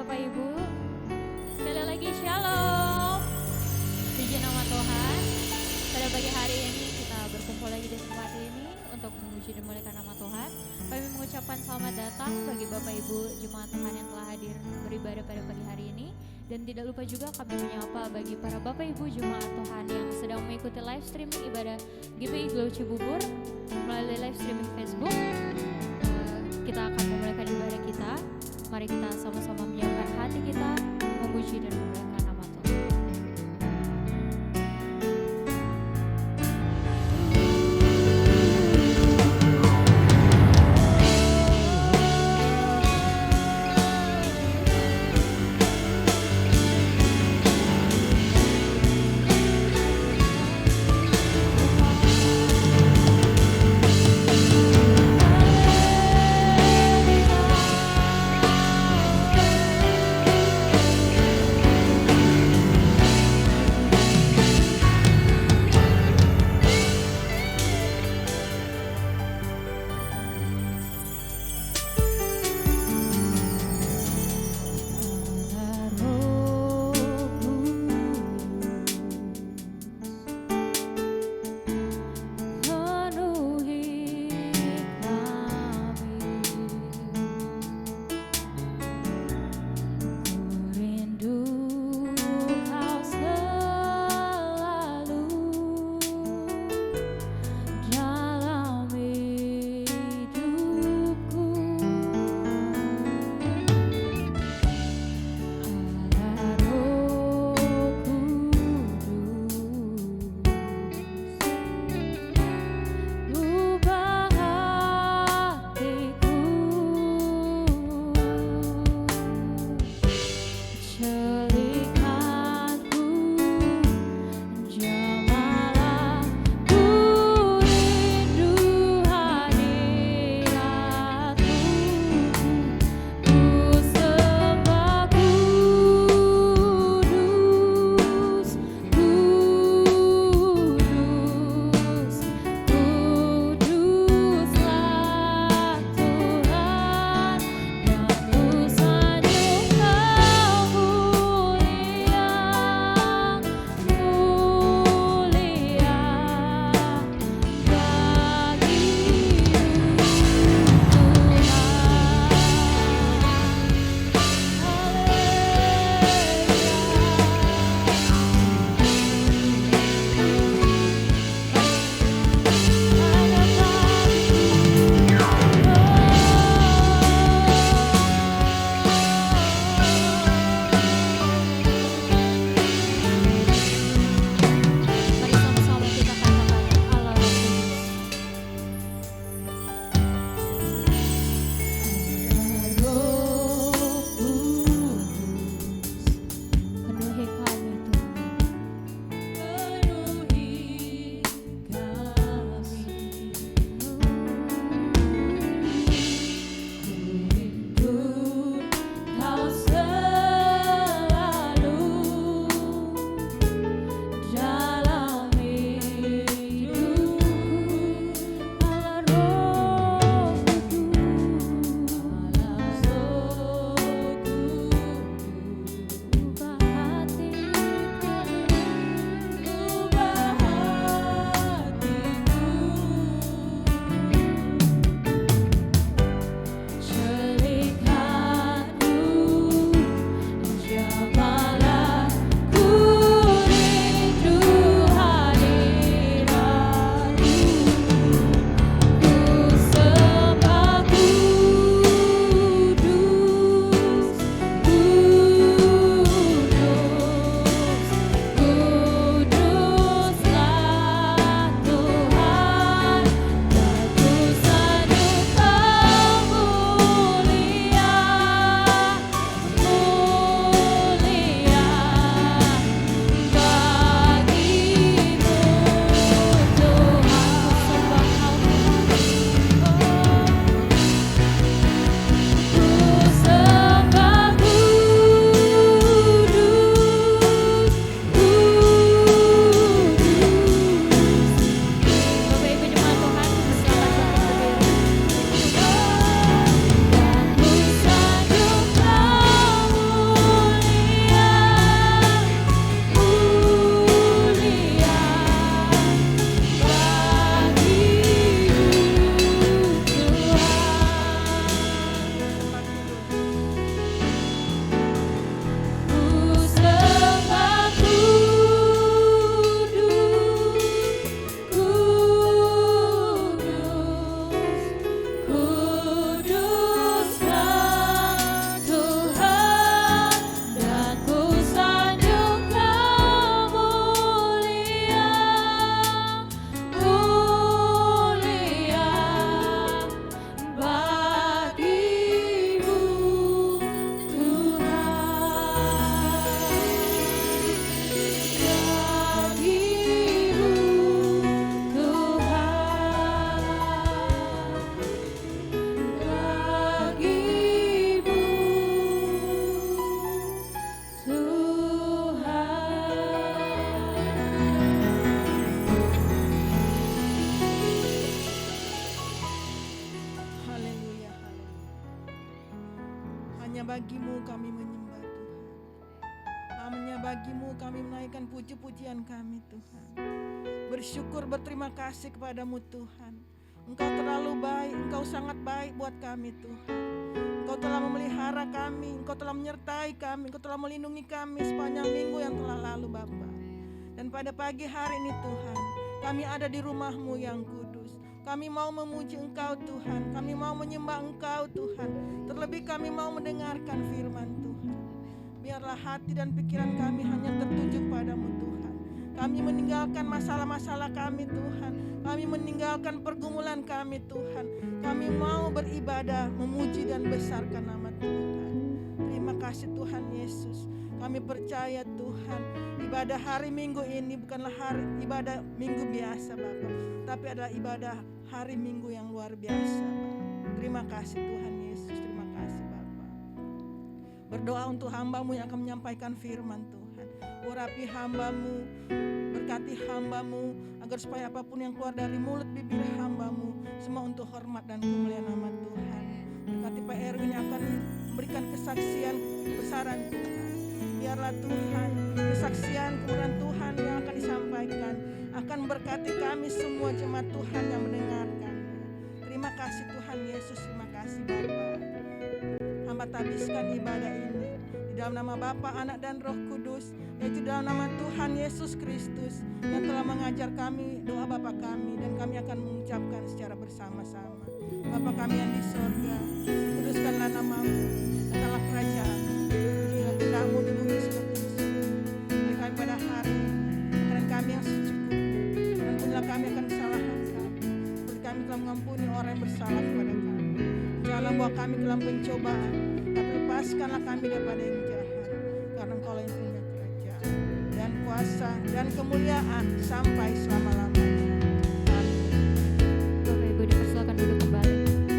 Bapak Ibu. Sekali lagi Shalom. Puji nama Tuhan. Pada pagi hari ini kita berkumpul lagi di tempat ini untuk memuji dan memuliakan nama Tuhan. Kami mengucapkan selamat datang bagi Bapak Ibu jemaat Tuhan yang telah hadir beribadah pada pagi hari ini. Dan tidak lupa juga kami menyapa bagi para Bapak Ibu jemaat Tuhan yang sedang mengikuti live streaming ibadah GPI Glow Cibubur melalui live streaming Facebook. Kita akan memulaikan ibadah kita. Mari kita sama-sama menyiapkan hati kita memuji dan memuliakan nama Tuhan. bagimu kami menyembah Tuhan. Hanya bagimu kami menaikkan puji-pujian kami Tuhan. Bersyukur berterima kasih kepadamu Tuhan. Engkau terlalu baik, Engkau sangat baik buat kami Tuhan. Engkau telah memelihara kami, Engkau telah menyertai kami, Engkau telah melindungi kami sepanjang minggu yang telah lalu Bapa. Dan pada pagi hari ini Tuhan, kami ada di rumah-Mu yang kudus. Kami mau memuji Engkau Tuhan, kami mau menyembah Engkau Tuhan. Terlebih kami mau mendengarkan firman Tuhan. Biarlah hati dan pikiran kami hanya tertuju padamu Tuhan. Kami meninggalkan masalah-masalah kami Tuhan. Kami meninggalkan pergumulan kami Tuhan. Kami mau beribadah, memuji dan besarkan nama Tuhan. Terima kasih Tuhan Yesus. Kami percaya Tuhan, ibadah hari Minggu ini bukanlah hari ibadah minggu biasa Bapak, tapi adalah ibadah hari Minggu yang luar biasa Bapak. Terima kasih Tuhan Yesus, terima kasih Bapak. Berdoa untuk hamba-Mu yang akan menyampaikan firman Tuhan. Urapi hamba-Mu, berkati hamba-Mu, agar supaya apapun yang keluar dari mulut bibir hamba-Mu semua untuk hormat dan kemuliaan nama Tuhan. Berkati Pak Erwin yang akan memberikan kesaksian kebesaran Tuhan. Biarlah Tuhan kesaksian kemuliaan Tuhan yang akan disampaikan akan berkati kami semua jemaat Tuhan yang mendengarkan. Terima kasih Tuhan Yesus, terima kasih Bapa. Hamba tabiskan ibadah ini di dalam nama Bapa, Anak dan Roh Kudus, yaitu dalam nama Tuhan Yesus Kristus yang telah mengajar kami doa Bapa kami, dan kami akan mengucapkan secara bersama-sama. Bapa kami yang di sorga, kuduskanlah nama-Mu, datanglah kerajaan-Mu, jadilah kehendak-Mu di bumi seperti di surga. Beri kami pada hari makanan kami yang secukupnya, dan ampunilah kami akan kesalahan kami, seperti kami telah mengampuni orang yang bersalah kepada kami. Janganlah bawa kami ke dalam pencobaan, tapi lepaskanlah kami daripada yang jahat, karena Engkau yang punya kerajaan dan kuasa dan kemuliaan sampai selama-lamanya. Bapak Ibu dipersilakan duduk kembali. Tuhan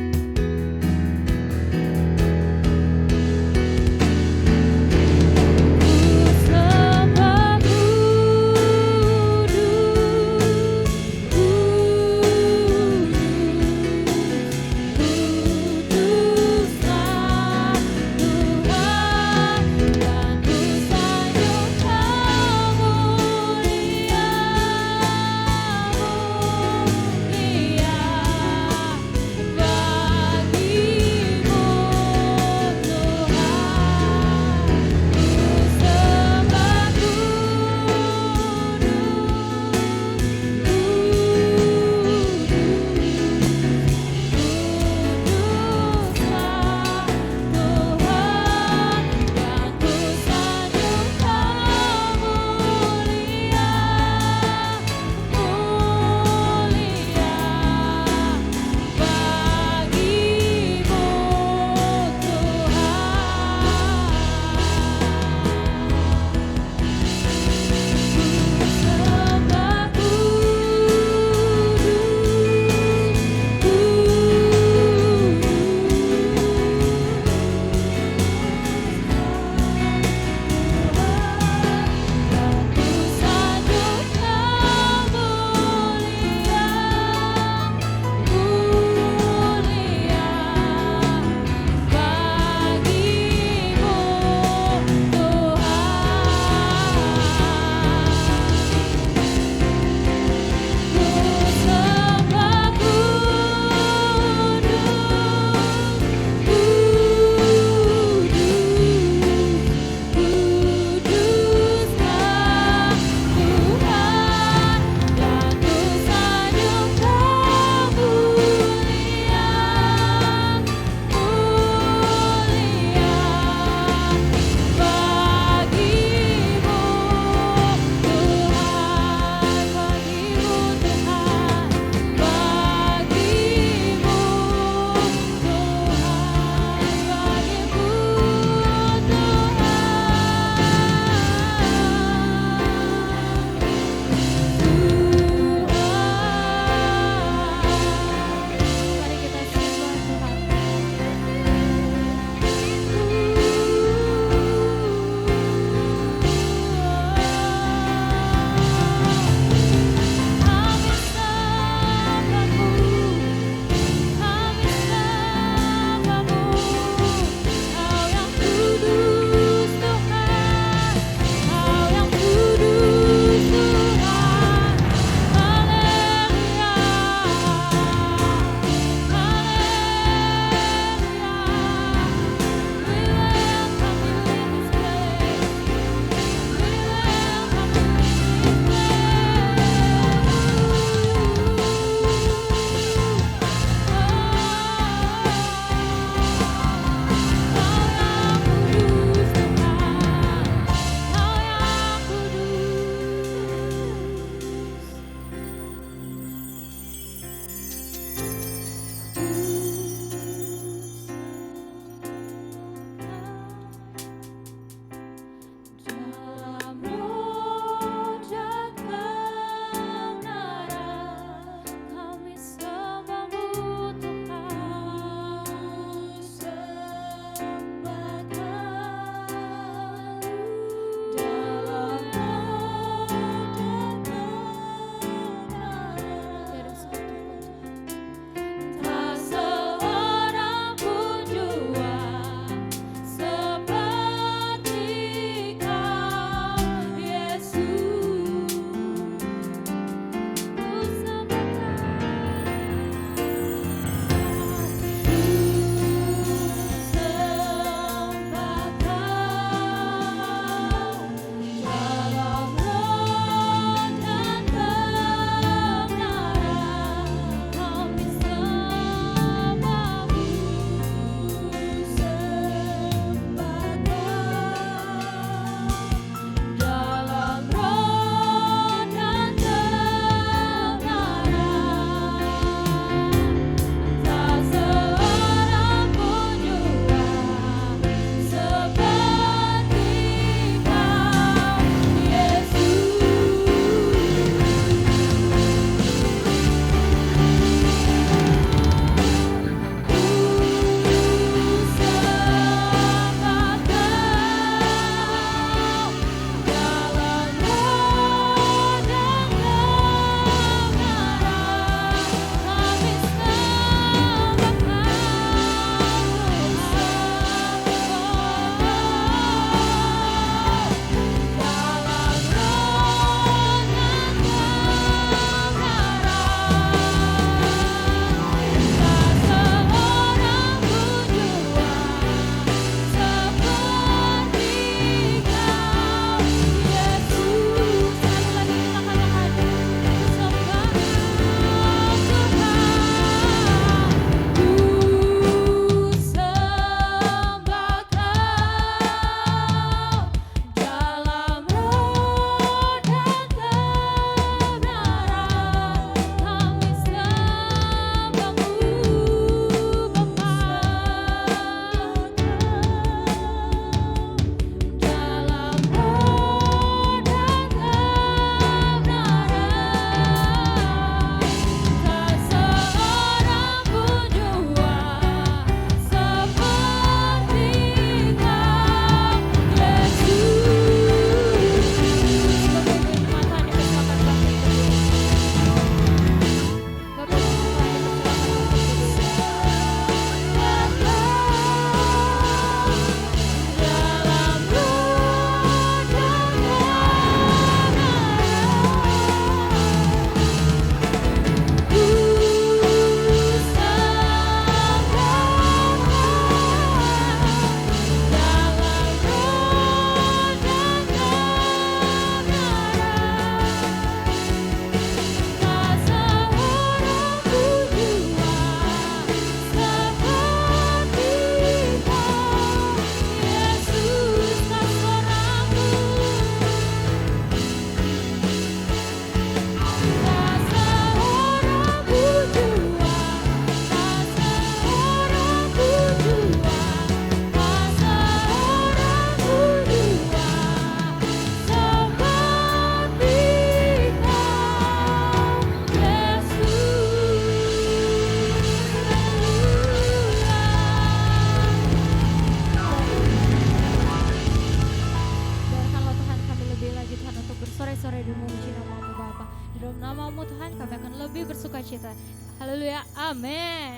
memuji nama-Mu Bapa. Di dalam nama-Mu Tuhan kami akan lebih bersuka cita. Haleluya, amin.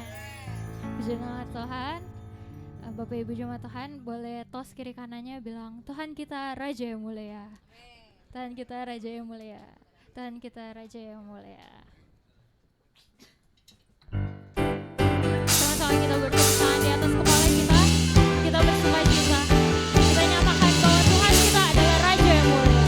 Puji nama Tuhan. Bapak Ibu jemaat Tuhan boleh tos kiri kanannya bilang, Tuhan kita Raja yang mulia. Tuhan kita Raja yang mulia. Tuhan kita Raja yang mulia. Sama-sama kita bertepuk tangan di atas kepala kita. Kita bersuka cita. Kita nyatakan bahwa Tuhan kita adalah Raja yang mulia.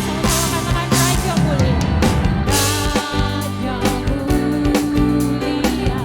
Sama-sama katakan Raja mulia. Raja mulia.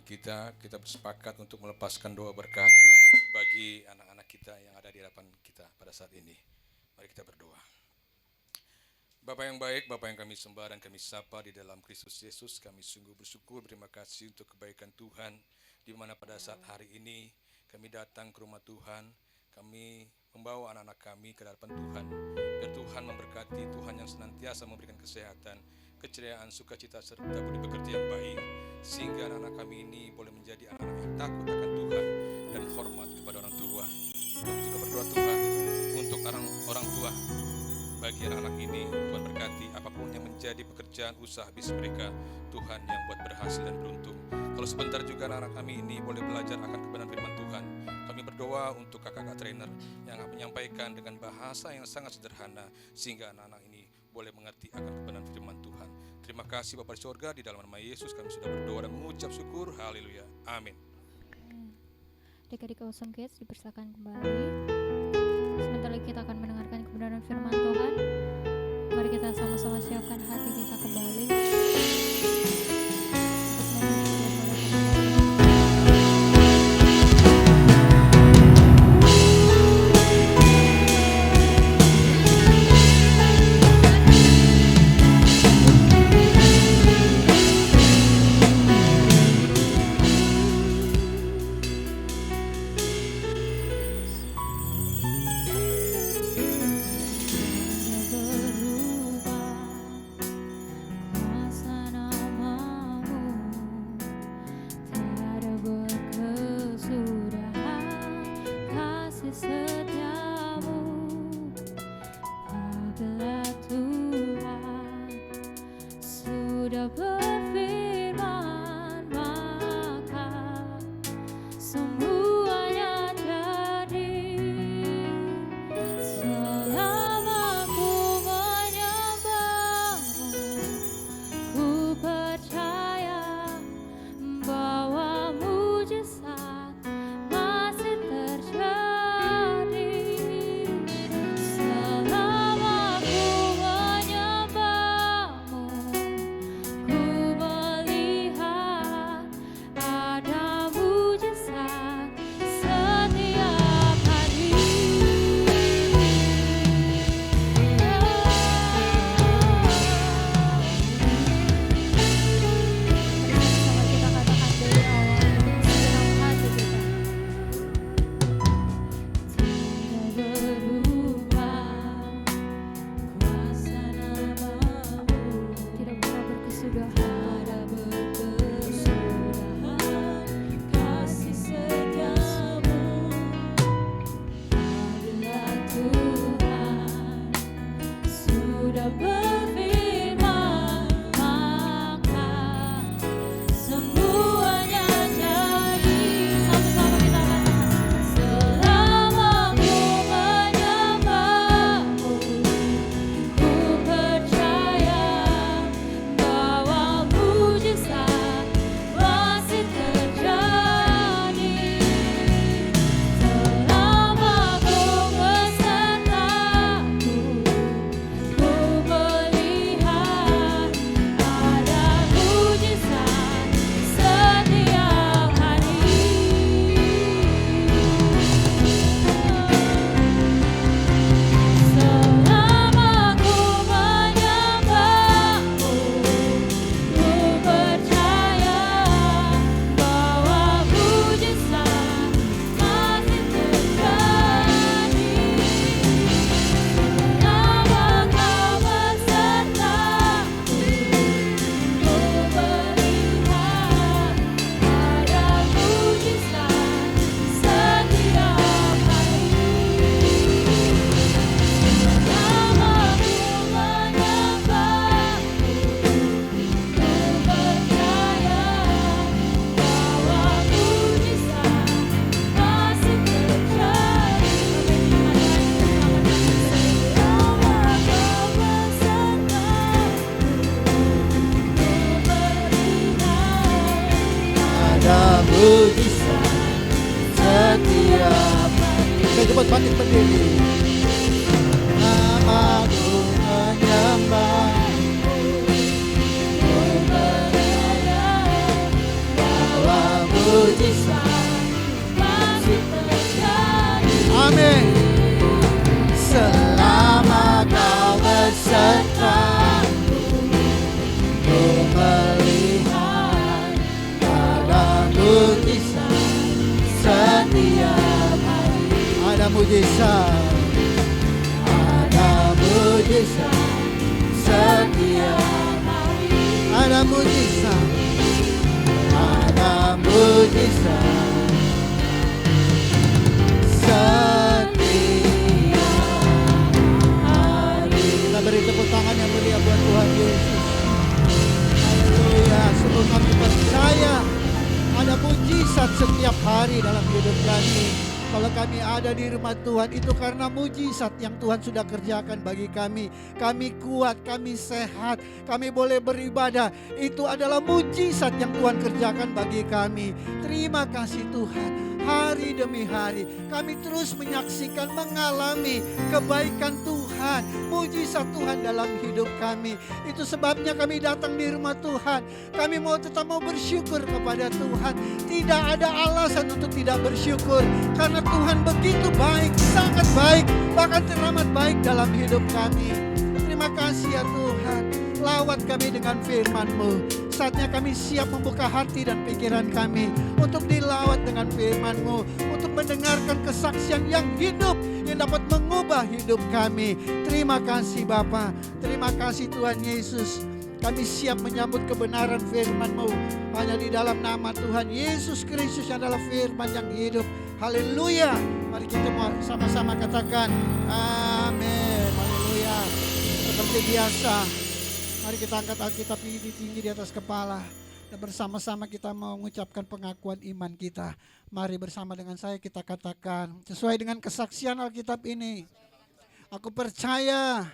kita bersepakat untuk melepaskan doa berkat bagi anak-anak kita yang ada di hadapan kita pada saat ini. Mari kita berdoa. Bapa yang baik, Bapa yang kami sembah dan kami sapa di dalam Kristus Yesus, kami sungguh bersyukur, terima kasih untuk kebaikan Tuhan, di mana pada saat hari ini kami datang ke rumah Tuhan, kami membawa anak-anak kami ke hadapan Tuhan. Biar Tuhan memberkati, Tuhan yang senantiasa memberikan kesehatan, keceriaan, sukacita, serta budi pekerti yang baik, sehingga anak-anak kami ini boleh menjadi anak-anak yang takut akan Tuhan dan hormat kepada orang tua. Kami juga berdoa Tuhan untuk orang tua. Bagi anak-anak ini, Tuhan berkati apapun yang menjadi pekerjaan usaha bisnis mereka, Tuhan yang buat berhasil dan beruntung. Kalau sebentar juga anak-anak kami ini boleh belajar akan kebenaran firman Tuhan, kami berdoa untuk kakak-kakak trainer yang menyampaikan dengan bahasa yang sangat sederhana, sehingga anak-anak ini boleh mengerti akan kebenaran firman Tuhan. Terima kasih Bapa di surga, di dalam nama Yesus kami sudah berdoa dan mengucap syukur. Haleluya. Amin. Adik-adik Awesome Kids dipersilakan kembali. Sebentar lagi kita akan mendengarkan kebenaran firman Tuhan. Mari kita sama-sama siapkan hati kita kembali cepat bangkit berdiri. Namaku menyembahmu, ku berada bahwa mujizat, ada mujizat setiap hari. Ada mujizat, ada mujizat setiap hari. Kita beri tepuk tangan yang meriah buat Tuhan Yesus. Haleluya. Sungguh kami percaya ada mujizat setiap hari dalam hidup kami. Kalau kami ada di rumah Tuhan, itu karena mujizat yang Tuhan sudah kerjakan bagi kami. Kami kuat, kami sehat, kami boleh beribadah. Itu adalah mujizat yang Tuhan kerjakan bagi kami. Terima kasih Tuhan. Hari demi hari kami terus menyaksikan, mengalami kebaikan Tuhan, mujizat Tuhan dalam hidup kami. Itu sebabnya kami datang di rumah Tuhan. Kami tetap mau bersyukur kepada Tuhan. Tidak ada alasan untuk tidak bersyukur, karena Tuhan begitu baik, sangat baik, bahkan teramat baik dalam hidup kami. Terima kasih ya Tuhan. Lawat kami dengan firman-Mu. Saatnya kami siap membuka hati dan pikiran kami untuk dilawat dengan firman-Mu, untuk mendengarkan kesaksian yang hidup, yang dapat mengubah hidup kami. Terima kasih Bapa. Terima kasih Tuhan Yesus. Kami siap menyambut kebenaran firman-Mu. Hanya di dalam nama Tuhan Yesus Kristus yang adalah firman yang hidup. Haleluya. Mari kita sama-sama katakan amin. Haleluya. Seperti biasa, mari kita angkat Alkitab ini tinggi di atas kepala. Dan bersama-sama kita mau mengucapkan pengakuan iman kita. Mari bersama dengan saya kita katakan sesuai dengan kesaksian Alkitab ini. Aku percaya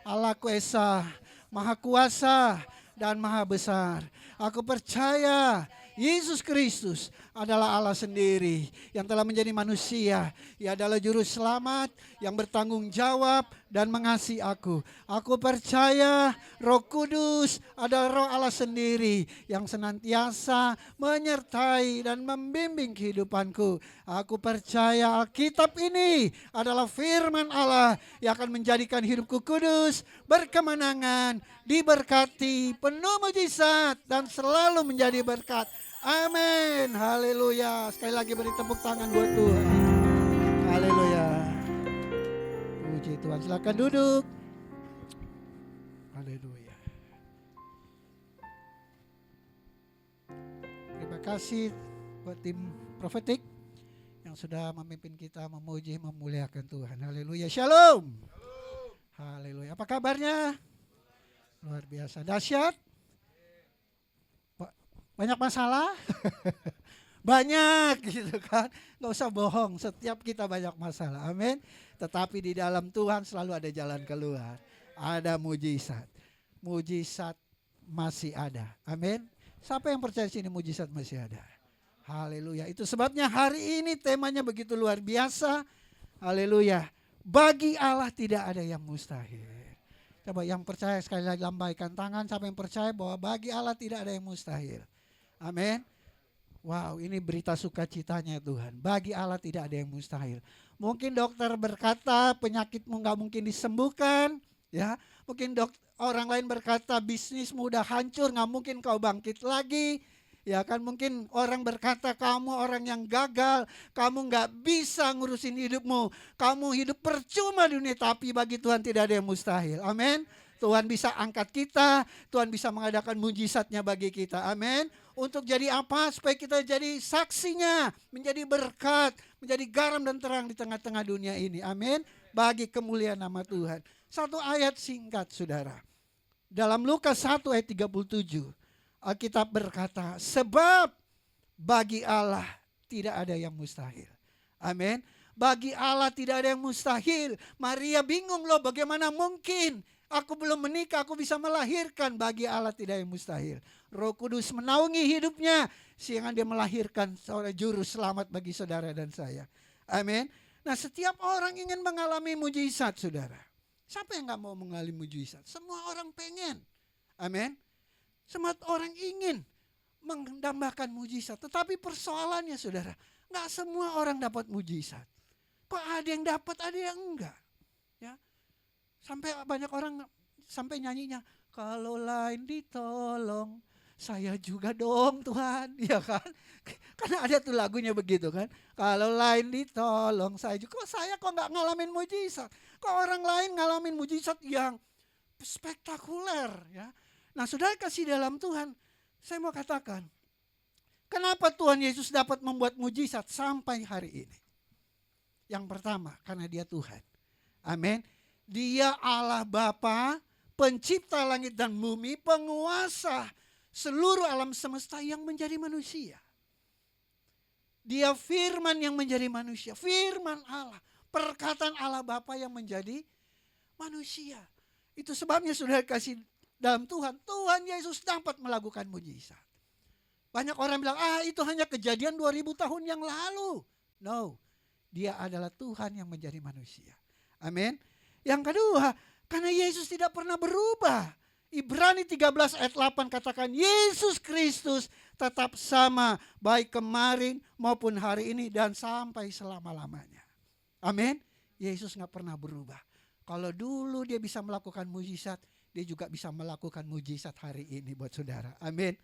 Allahku Esa, Maha Kuasa dan Maha Besar. Aku percaya Yesus Kristus adalah Allah sendiri yang telah menjadi manusia. Ia adalah juru selamat yang bertanggung jawab dan mengasihi aku. Aku percaya Roh Kudus adalah Roh Allah sendiri yang senantiasa menyertai dan membimbing kehidupanku. Aku percaya Alkitab ini adalah firman Allah yang akan menjadikan hidupku kudus, berkemenangan, diberkati, penuh mujizat dan selalu menjadi berkat. Amin. Haleluya. Sekali lagi beri tepuk tangan buat Tuhan. Haleluya. Puji Tuhan. Silakan duduk. Haleluya. Terima kasih buat tim profetik yang sudah memimpin kita memuji, memuliakan Tuhan. Haleluya. Shalom. Haleluya. Apa kabarnya? Luar biasa. Dahsyat. Banyak masalah? Banyak gitu kan. Gak usah bohong, setiap kita banyak masalah. Amin. Tetapi di dalam Tuhan selalu ada jalan keluar. Ada mujizat. Mujizat masih ada. Amin. Siapa yang percaya sini mujizat masih ada? Haleluya. Itu sebabnya hari ini temanya begitu luar biasa. Haleluya. Bagi Allah tidak ada yang mustahil. Coba yang percaya sekali lagi lambaikan tangan. Siapa yang percaya bahwa bagi Allah tidak ada yang mustahil. Amin. Wow, ini berita sukacitanya Tuhan. Bagi Allah tidak ada yang mustahil. Mungkin dokter berkata penyakitmu gak mungkin disembuhkan. Ya, mungkin orang lain berkata bisnismu udah hancur, gak mungkin kau bangkit lagi. Ya kan, mungkin orang berkata kamu orang yang gagal, kamu gak bisa ngurusin hidupmu, kamu hidup percuma di dunia. Tapi bagi Tuhan tidak ada yang mustahil. Amin. Tuhan bisa angkat kita, Tuhan bisa mengadakan mujizatnya bagi kita. Amin. Untuk jadi apa? Supaya kita jadi saksinya, menjadi berkat, menjadi garam dan terang di tengah-tengah dunia ini. Amin. Bagi kemuliaan nama Tuhan. Satu ayat singkat saudara. Dalam Lukas 1 ayat 37. Alkitab berkata, sebab bagi Allah tidak ada yang mustahil. Amin. Bagi Allah tidak ada yang mustahil. Maria bingung loh, bagaimana mungkin aku belum menikah, aku bisa melahirkan. Bagi Allah tidak ada yang mustahil. Roh Kudus menaungi hidupnya sehingga dia melahirkan seorang juru selamat bagi saudara dan saya. Amin. Nah, setiap orang ingin mengalami mujizat saudara. Siapa yang gak mau mengalami mujizat? Semua orang pengen. Amin. Semua orang ingin mendambakan mujizat. Tetapi persoalannya saudara, gak semua orang dapat mujizat. Kok ada yang dapat, ada yang enggak. Ya. Sampai banyak orang sampai nyanyinya, kalau lain ditolong, saya juga dong Tuhan, ya kan? Karena ada tuh lagunya begitu kan. Kalau lain ditolong, saya juga. Kok saya kok nggak ngalamin mujizat? Kok orang lain ngalamin mujizat yang spektakuler ya? Nah saudara kasih dalam Tuhan, saya mau katakan, kenapa Tuhan Yesus dapat membuat mujizat sampai hari ini? Yang pertama, karena dia Tuhan. Amin. Dia Allah Bapa, pencipta langit dan bumi, penguasa seluruh alam semesta yang menjadi manusia. Dia firman yang menjadi manusia, firman Allah, perkataan Allah Bapa yang menjadi manusia. Itu sebabnya saudara kasih dalam Tuhan, Tuhan Yesus dapat melakukan mujizat. Banyak orang bilang, itu hanya kejadian 2000 tahun yang lalu. No, dia adalah Tuhan yang menjadi manusia. Amin. Yang kedua, karena Yesus tidak pernah berubah. Ibrani 13 ayat 8 katakan, Yesus Kristus tetap sama baik kemarin maupun hari ini dan sampai selama-lamanya. Amin. Yesus gak pernah berubah. Kalau dulu dia bisa melakukan mujizat, dia juga bisa melakukan mujizat hari ini buat saudara. Amin.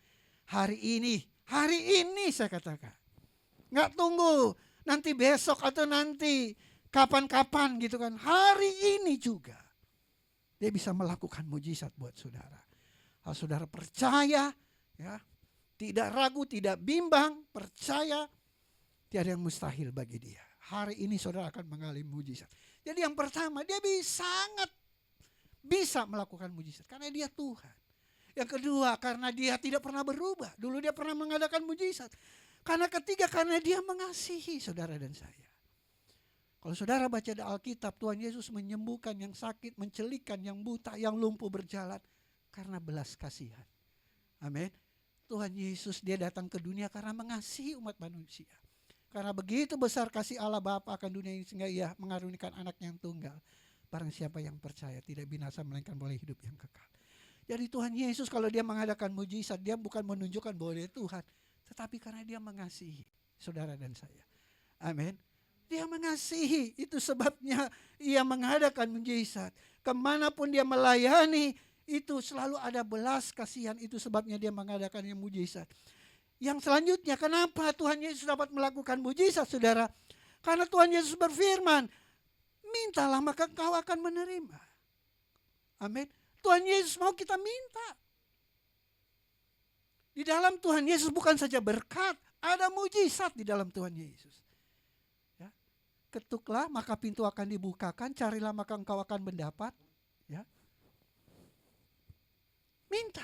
Hari ini saya katakan. Gak tunggu nanti besok atau nanti kapan-kapan gitu kan. Hari ini juga dia bisa melakukan mujizat buat saudara. Kalau saudara percaya, ya, tidak ragu, tidak bimbang, percaya, tiada yang mustahil bagi dia. Hari ini saudara akan mengalami mujizat. Jadi yang pertama, dia sangat bisa melakukan mujizat karena dia Tuhan. Yang kedua, karena dia tidak pernah berubah. Dulu dia pernah mengadakan mujizat. Karena ketiga, karena dia mengasihi saudara dan saya. Kalau saudara baca di Alkitab, Tuhan Yesus menyembuhkan yang sakit, mencelikan yang buta, yang lumpuh berjalan karena belas kasihan. Amin. Tuhan Yesus dia datang ke dunia karena mengasihi umat manusia. Karena begitu besar kasih Allah Bapa akan dunia ini sehingga ia mengarunikan anak yang tunggal. Barang siapa yang percaya tidak binasa melainkan boleh hidup yang kekal. Jadi Tuhan Yesus kalau dia mengadakan mujizat, dia bukan menunjukkan bahwa dia Tuhan, tetapi karena dia mengasihi saudara dan saya. Amin. Dia mengasihi, itu sebabnya ia mengadakan mujizat. Kemanapun dia melayani, itu selalu ada belas kasihan, itu sebabnya dia mengadakan yang mujizat. Yang selanjutnya, kenapa Tuhan Yesus dapat melakukan mujizat, saudara? Karena Tuhan Yesus berfirman, mintalah maka kau akan menerima. Amin. Tuhan Yesus mau kita minta. Di dalam Tuhan Yesus bukan saja berkat, ada mujizat di dalam Tuhan Yesus. Ketuklah maka pintu akan dibukakan, carilah maka engkau akan mendapat. Ya. Minta.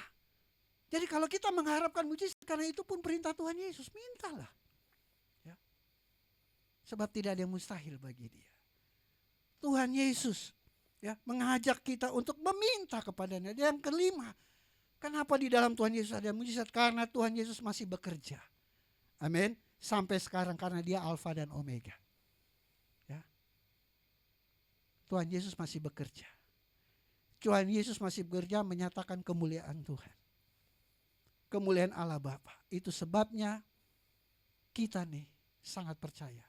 Jadi kalau kita mengharapkan mujizat, karena itu pun perintah Tuhan Yesus, mintalah. Ya. Sebab tidak ada yang mustahil bagi dia. Tuhan Yesus ya, mengajak kita untuk meminta kepadanya. Yang kelima, kenapa di dalam Tuhan Yesus ada mujizat? Karena Tuhan Yesus masih bekerja. Amin. Sampai sekarang karena dia Alfa dan Omega. Tuhan Yesus masih bekerja. Tuhan Yesus masih bekerja menyatakan kemuliaan Tuhan. Kemuliaan Allah Bapa. Itu sebabnya kita nih sangat percaya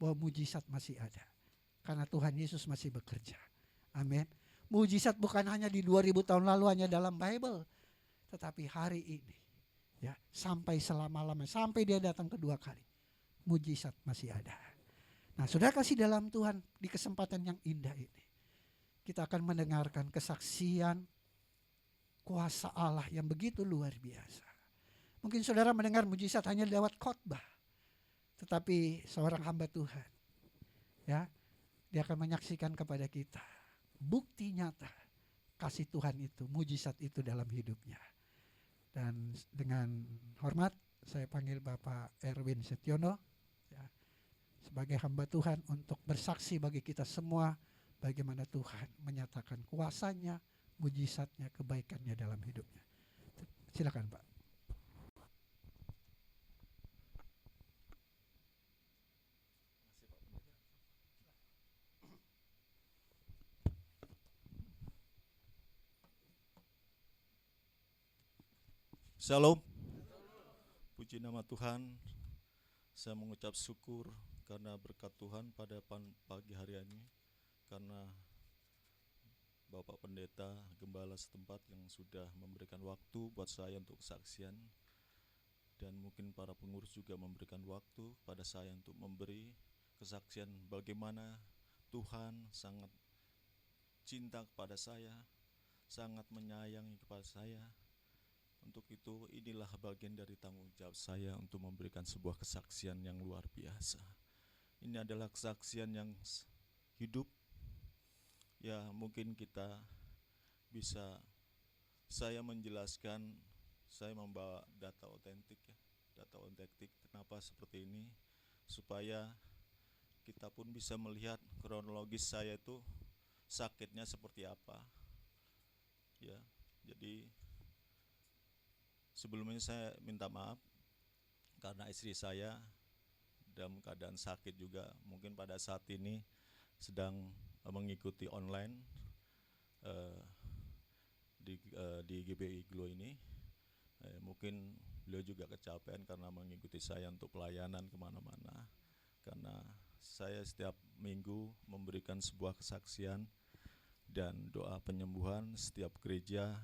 bahwa mujizat masih ada. Karena Tuhan Yesus masih bekerja. Amin. Mujizat bukan hanya di 2000 tahun lalu hanya dalam Bible. Tetapi hari ini. Ya, sampai selama-lamanya. Sampai dia datang kedua kali. Mujizat masih ada. Nah, saudara kasih dalam Tuhan di kesempatan yang indah ini. Kita akan mendengarkan kesaksian kuasa Allah yang begitu luar biasa. Mungkin saudara mendengar mujizat hanya lewat khotbah. Tetapi seorang hamba Tuhan, ya, dia akan menyaksikan kepada kita bukti nyata kasih Tuhan itu, mujizat itu dalam hidupnya. Dan dengan hormat saya panggil Bapak Erwin Setiono, ya, sebagai hamba Tuhan untuk bersaksi bagi kita semua bagaimana Tuhan menyatakan kuasanya, mujizatnya, kebaikannya dalam hidupnya. Silakan Pak. Shalom. Puji nama Tuhan. Saya mengucap syukur karena berkat Tuhan pada pagi hari ini. Karena Bapak Pendeta, Gembala setempat yang sudah memberikan waktu buat saya untuk kesaksian, dan mungkin para pengurus juga memberikan waktu pada saya untuk memberi kesaksian bagaimana Tuhan sangat cinta kepada saya, sangat menyayangi kepada saya. Untuk itu, inilah bagian dari tanggung jawab saya untuk memberikan sebuah kesaksian yang luar biasa. Ini adalah kesaksian yang hidup. Ya, mungkin kita bisa, saya menjelaskan, saya membawa data otentik ya, data otentik. Kenapa seperti ini? Supaya kita pun bisa melihat kronologis saya itu sakitnya seperti apa. Ya, jadi sebelumnya saya minta maaf karena istri saya dalam keadaan sakit juga, mungkin pada saat ini sedang mengikuti online di GBI Glo ini. Mungkin beliau juga kecapean karena mengikuti saya untuk pelayanan kemana-mana, karena saya setiap minggu memberikan sebuah kesaksian dan doa penyembuhan setiap gereja.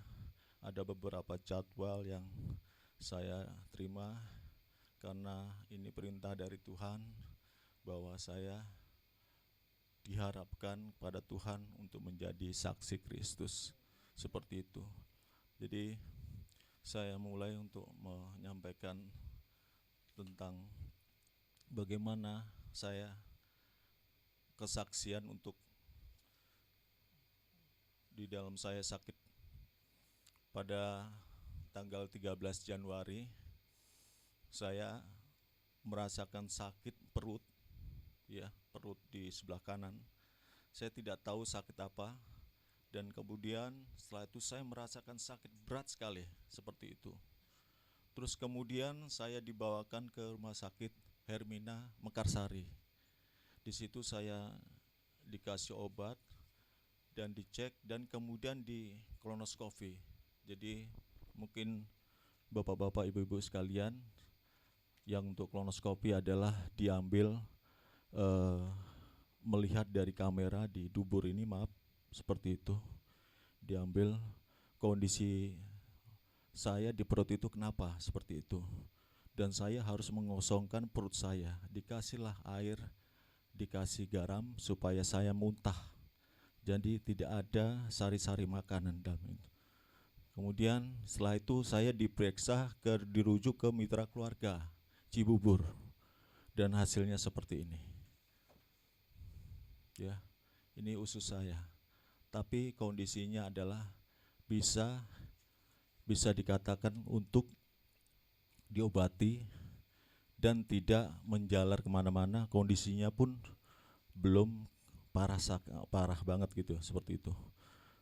Ada beberapa jadwal yang saya terima karena ini perintah dari Tuhan bahwa saya diharapkan pada Tuhan untuk menjadi saksi Kristus, seperti itu. Jadi saya mulai untuk menyampaikan tentang bagaimana saya kesaksian untuk di dalam saya sakit. Pada tanggal 13 Januari saya merasakan sakit perut, ya, perut di sebelah kanan. Saya tidak tahu sakit apa, dan kemudian setelah itu saya merasakan sakit berat sekali seperti itu. Terus kemudian saya dibawakan ke rumah sakit Hermina Mekarsari. Di situ saya dikasih obat dan dicek dan kemudian di kolonoskopi. Jadi mungkin bapak-bapak, ibu-ibu sekalian, yang untuk kolonoskopi adalah diambil melihat dari kamera di dubur ini, maaf, seperti itu. Diambil kondisi saya di perut itu kenapa seperti itu. Dan saya harus mengosongkan perut saya. Dikasihlah air, dikasih garam supaya saya muntah. Jadi tidak ada sari-sari makanan dalam itu. Kemudian setelah itu saya diperiksa, dirujuk ke Mitra Keluarga Cibubur, dan hasilnya seperti ini. Ya, ini usus saya. Tapi kondisinya adalah bisa dikatakan untuk diobati dan tidak menjalar kemana-mana. Kondisinya pun belum parah banget gitu, seperti itu.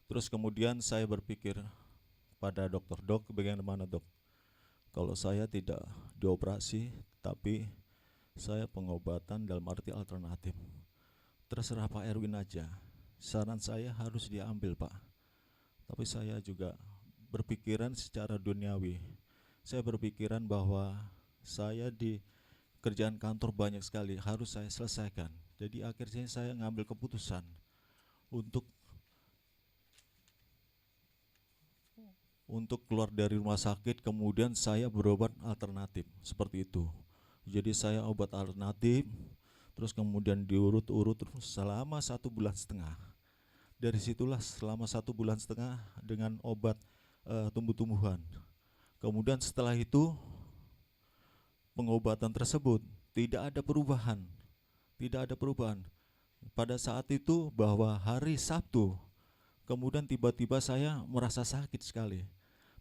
Terus kemudian saya berpikir pada dokter, dok, bagaimana dok? Kalau saya tidak dioperasi, tapi saya pengobatan dalam arti alternatif. Terserah Pak Erwin aja, saran saya harus diambil Pak. Tapi saya juga berpikiran secara duniawi. Saya berpikiran bahwa saya di kerjaan kantor banyak sekali, harus saya selesaikan. Jadi akhirnya saya ngambil keputusan untuk keluar dari rumah sakit, kemudian saya berobat alternatif, seperti itu. Jadi saya obat alternatif, terus kemudian diurut-urut terus selama 1,5 bulan. Dari situlah selama 1,5 bulan dengan obat tumbuh-tumbuhan. Kemudian setelah itu pengobatan tersebut tidak ada perubahan. Pada saat itu bahwa hari Sabtu, kemudian tiba-tiba saya merasa sakit sekali.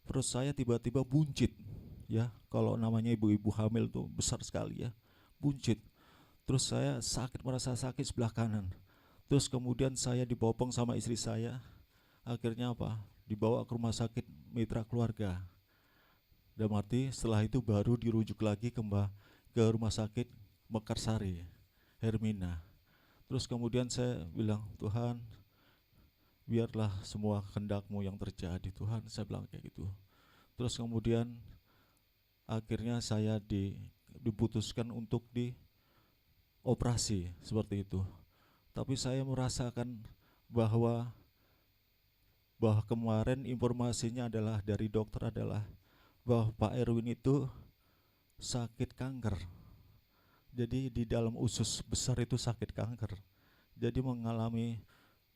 Perut saya tiba-tiba buncit, ya. Kalau namanya ibu-ibu hamil tuh besar sekali ya, buncit. Terus saya merasa sakit sebelah kanan. Terus kemudian saya dibopong sama istri saya. Akhirnya apa? Dibawa ke rumah sakit Mitra Keluarga. Dan setelah itu baru dirujuk lagi ke rumah sakit Mekarsari, Hermina. Terus kemudian saya bilang, Tuhan, biarlah semua kehendak-Mu yang terjadi Tuhan, saya bilang kayak gitu. Terus kemudian akhirnya saya diputuskan untuk dioperasi seperti itu. Tapi saya merasakan bahwa bahwa kemarin informasinya adalah dari dokter adalah bahwa Pak Erwin itu sakit kanker. Jadi di dalam usus besar itu sakit kanker. Jadi mengalami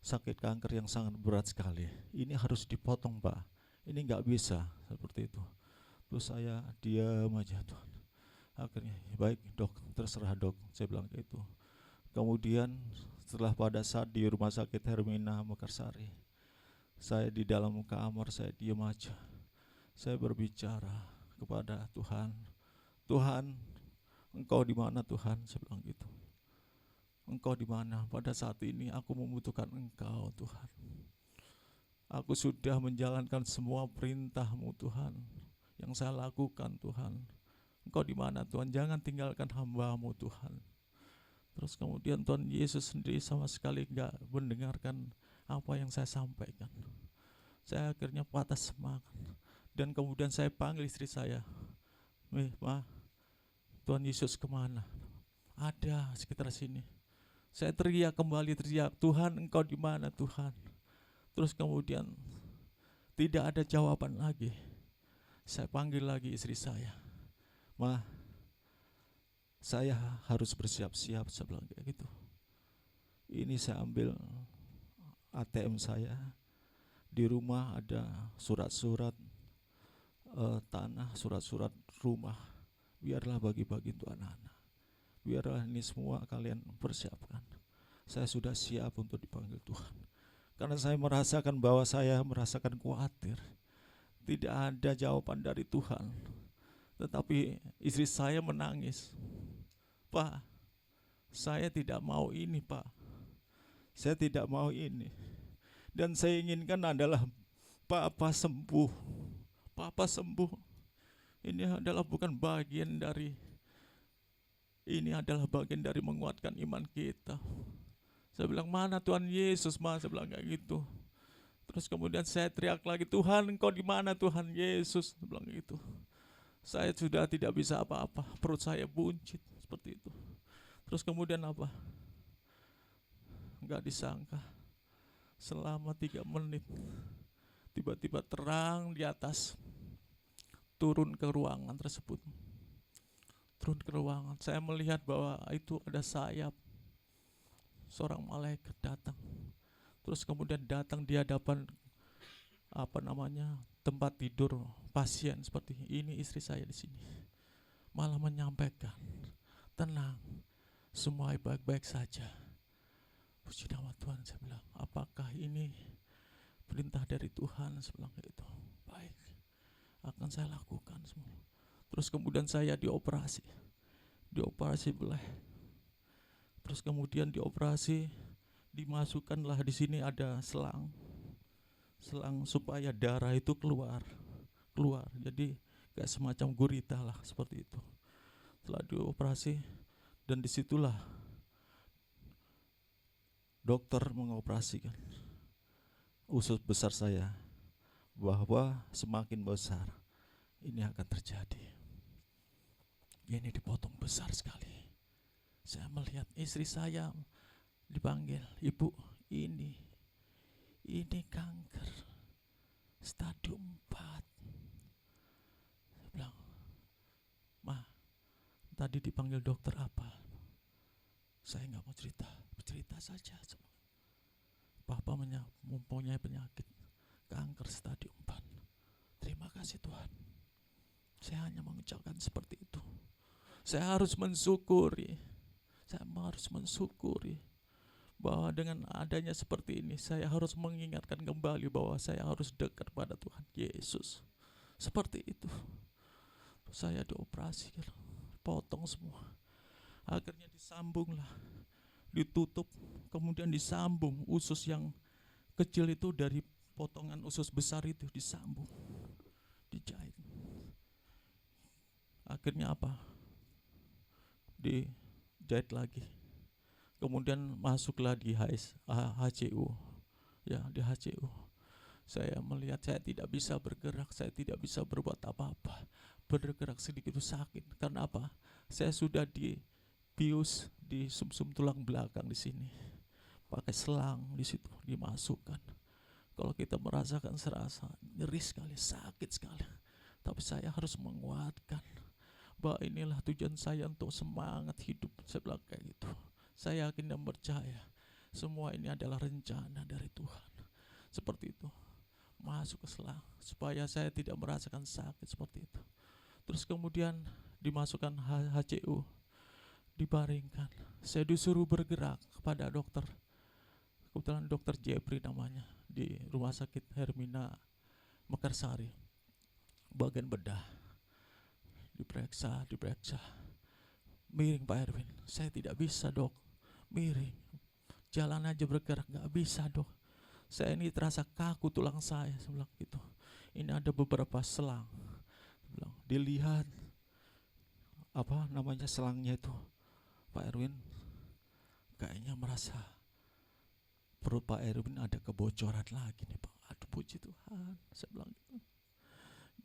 sakit kanker yang sangat berat sekali. Ini harus dipotong, Pak. Ini nggak bisa seperti itu. Terus saya diam aja, Tuhan. Akhirnya, baik dok, terserah dok, saya bilang kayak itu. Kemudian setelah pada saat di rumah sakit Hermina Mekarsari, saya di dalam kamar, saya diam aja. Saya berbicara kepada Tuhan, Tuhan, Engkau di mana Tuhan? Saya bilang gitu. Engkau di mana? Pada saat ini aku membutuhkan Engkau, Tuhan. Aku sudah menjalankan semua perintah-Mu, Tuhan, yang saya lakukan, Tuhan. Engkau di mana, Tuhan? Jangan tinggalkan hamba-Mu, Tuhan. Terus kemudian Tuhan Yesus sendiri sama sekali enggak mendengarkan apa yang saya sampaikan. Saya akhirnya patah semangat. Dan kemudian saya panggil istri saya. Ma, Tuhan Yesus kemana? Ada sekitar sini. Saya teriak kembali, Tuhan Engkau di mana Tuhan? Terus kemudian tidak ada jawaban lagi. Saya panggil lagi istri saya. Ma, saya harus bersiap-siap, saya bilang kayak gitu. Ini saya ambil ATM saya. Di rumah ada surat-surat tanah, surat-surat rumah. Biarlah bagi-bagi untuk anak-anak. Biarlah ini semua kalian persiapkan. Saya sudah siap untuk dipanggil Tuhan. Karena saya merasakan bahwa saya merasakan khawatir. Tidak ada jawaban dari Tuhan. Tetapi istri saya menangis. Pak, saya tidak mau ini, Pak. Saya tidak mau ini. Dan saya inginkan adalah Papa sembuh. Papa sembuh. Ini adalah bukan bagian dari, ini adalah bagian dari menguatkan iman kita. Saya bilang, mana Tuhan Yesus, Ma? Saya bilang kayak gitu. Terus kemudian saya teriak lagi, Tuhan Engkau di mana Tuhan Yesus? Saya bilang gitu. Saya sudah tidak bisa apa-apa, perut saya buncit seperti itu. Terus kemudian apa? Enggak disangka, selama 3 menit tiba-tiba terang di atas, turun ke ruangan tersebut. Turun ke ruangan, saya melihat bahwa itu ada sayap. Seorang malaikat datang. Terus kemudian datang di hadapan tempat tidur pasien seperti ini, istri saya di sini. Malah menyampaikan, tenang, semua baik-baik saja. Puji nama Tuhan, saya bilang, apakah ini perintah dari Tuhan? Saya bilang itu. Baik, akan saya lakukan semua. Terus kemudian saya dioperasi belah. Terus kemudian dioperasi, dimasukkanlah di sini ada selang supaya darah itu keluar. Jadi kayak semacam gurita lah seperti itu. Setelah dioperasi, dan disitulah dokter mengoperasikan usus besar saya, bahwa semakin besar ini akan terjadi. Ini dipotong besar sekali. Saya melihat istri saya dipanggil, Ibu, ini kanker stadium 4. Saya bilang, Ma, tadi dipanggil dokter apa? Saya nggak mau cerita saja. Papa mempunyai penyakit kanker stadium 4. Terima kasih Tuhan. Saya hanya mengucapkan seperti itu. Saya harus mensyukuri bahwa dengan adanya seperti ini, saya harus mengingatkan kembali bahwa saya harus dekat pada Tuhan Yesus. Seperti itu. Saya dioperasi, potong semua. Akhirnya disambunglah, ditutup, kemudian disambung usus yang kecil itu dari potongan usus besar itu disambung, dijahit. Akhirnya apa? Dijahit lagi. Kemudian masuklah di HCU. Ya, di HCU. Saya melihat saya tidak bisa bergerak, saya tidak bisa berbuat apa-apa. Bergerak sedikit itu sakit. Karena apa? Saya sudah dibius di sumsum tulang belakang di sini. Pakai selang di situ dimasukkan. Kalau kita merasakan serasa nyeri sekali, sakit sekali, tapi saya harus menguatkan bahwa inilah tujuan saya untuk semangat hidup. Saya bilang kayak gitu. Saya yakin dan percaya semua ini adalah rencana dari Tuhan. Seperti itu. Masuk ke selang supaya saya tidak merasakan sakit seperti itu. Terus kemudian dimasukkan HCU, dibaringkan. Saya disuruh bergerak kepada dokter. Kebetulan dokter Jepri namanya, di Rumah Sakit Hermina Mekarsari, bagian bedah. Diperiksa. Miring Pak Erwin, saya tidak bisa dok, miring. Jalan aja bergerak, gak bisa dok. Saya ini terasa kaku tulang saya bilang gitu. Ini ada beberapa selang. Bilang, dilihat apa namanya selangnya itu, Pak Erwin kayaknya merasa perut Pak Erwin ada kebocoran lagi nih Pak. Aduh puji Tuhan, saya bilang gitu.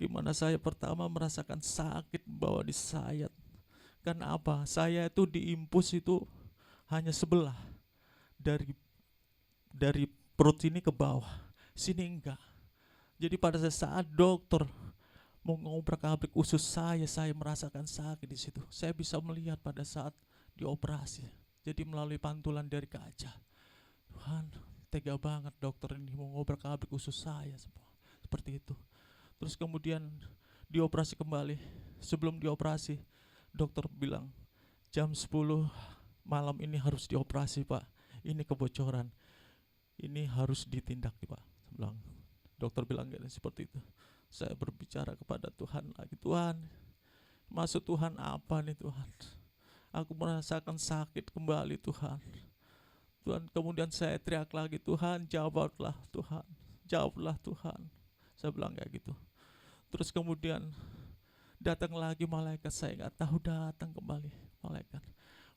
Gimana saya pertama merasakan sakit bawa disayat. Karena apa? Saya itu diimpus itu hanya sebelah dari perut ini ke bawah, sini enggak. Jadi pada saat dokter mau ngobrak-abrik usus saya merasakan sakit di situ. Saya bisa melihat pada saat dioperasi. Jadi melalui pantulan dari kaca. Tuhan, tega banget dokter ini mau ngobrak-abrik usus saya semua. Seperti itu. Terus kemudian dioperasi kembali. Sebelum dioperasi, dokter bilang jam 10 malam ini harus dioperasi Pak. Ini kebocoran. Ini harus ditindak Pak. Dokter bilang seperti itu. Saya berbicara kepada Tuhan lagi, Tuhan, maksud Tuhan apa nih Tuhan? Aku merasakan sakit kembali Tuhan. Tuhan, kemudian saya teriak lagi, Tuhan jawablah Tuhan, jawablah Tuhan. Saya bilang kayak gitu. Terus kemudian datang lagi malaikat, saya nggak tahu datang kembali malaikat,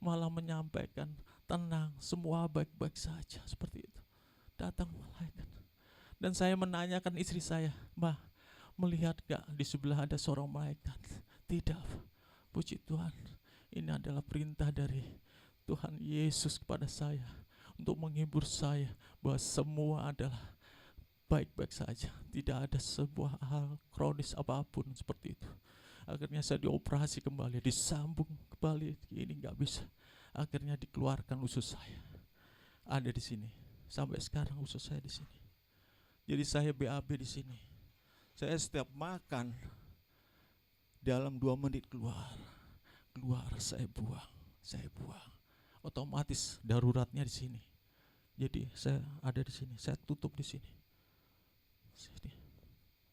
malah menyampaikan tenang, semua baik-baik saja seperti itu. Datang malaikat. Dan saya menanyakan istri saya, Mbak, melihat gak di sebelah ada seorang malaikat? Tidak. Puji Tuhan, ini adalah perintah dari Tuhan Yesus kepada saya untuk menghibur saya bahwa semua adalah baik-baik saja, tidak ada sebuah hal kronis apapun seperti itu. Akhirnya saya dioperasi kembali, disambung kembali, ini nggak bisa. Akhirnya dikeluarkan usus saya, ada di sini. Sampai sekarang usus saya di sini. Jadi saya BAB di sini. Saya setiap makan dalam 2 menit keluar, saya buang. Otomatis daruratnya di sini. Jadi saya ada di sini, saya tutup di sini.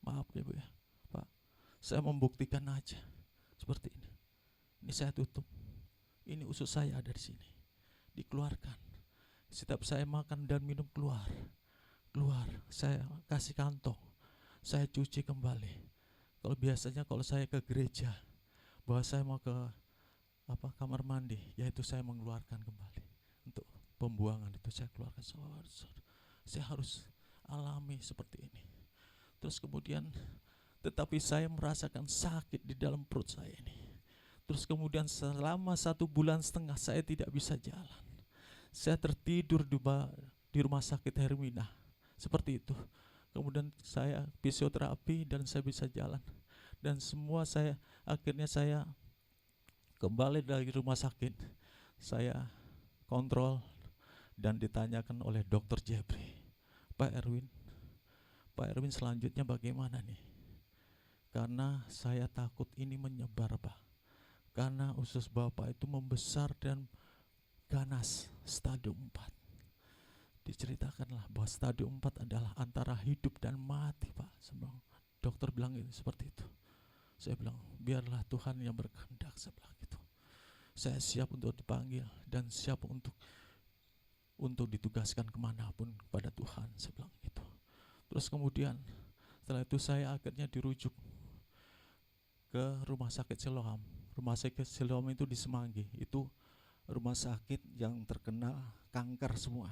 Maaf ya Bu ya, Pak. Saya membuktikan aja seperti ini. Ini saya tutup. Ini usus saya ada di sini. Dikeluarkan. Setiap saya makan dan minum keluar. Saya kasih kantong. Saya cuci kembali. Kalau biasanya kalau saya ke gereja, bahwa saya mau ke kamar mandi, yaitu saya mengeluarkan kembali untuk pembuangan itu saya keluarkan. Saya harus alami seperti ini. Terus kemudian tetapi saya merasakan sakit di dalam perut saya ini. Terus kemudian selama 1,5 bulan saya tidak bisa jalan. Saya tertidur di rumah sakit Hermina seperti itu. Kemudian saya fisioterapi dan saya bisa jalan. Dan semua akhirnya saya kembali dari rumah sakit. Saya kontrol dan ditanyakan oleh dokter Jepri, Pak Erwin selanjutnya bagaimana nih? Karena saya takut ini menyebar Pak. Karena usus Bapak itu membesar dan ganas, stadium 4. Diceritakanlah bahwa stadium 4 adalah antara hidup dan mati Pak. Dokter bilang seperti itu. Saya bilang biarlah Tuhan yang berkehendak. Saya bilang gitu. Saya siap untuk dipanggil dan siap untuk ditugaskan kemanapun kepada Tuhan. Saya bilang gitu. Terus kemudian setelah itu saya akhirnya dirujuk ke rumah sakit Siloam. Rumah sakit Siloam itu di Semanggi. Itu rumah sakit yang terkena kanker semua.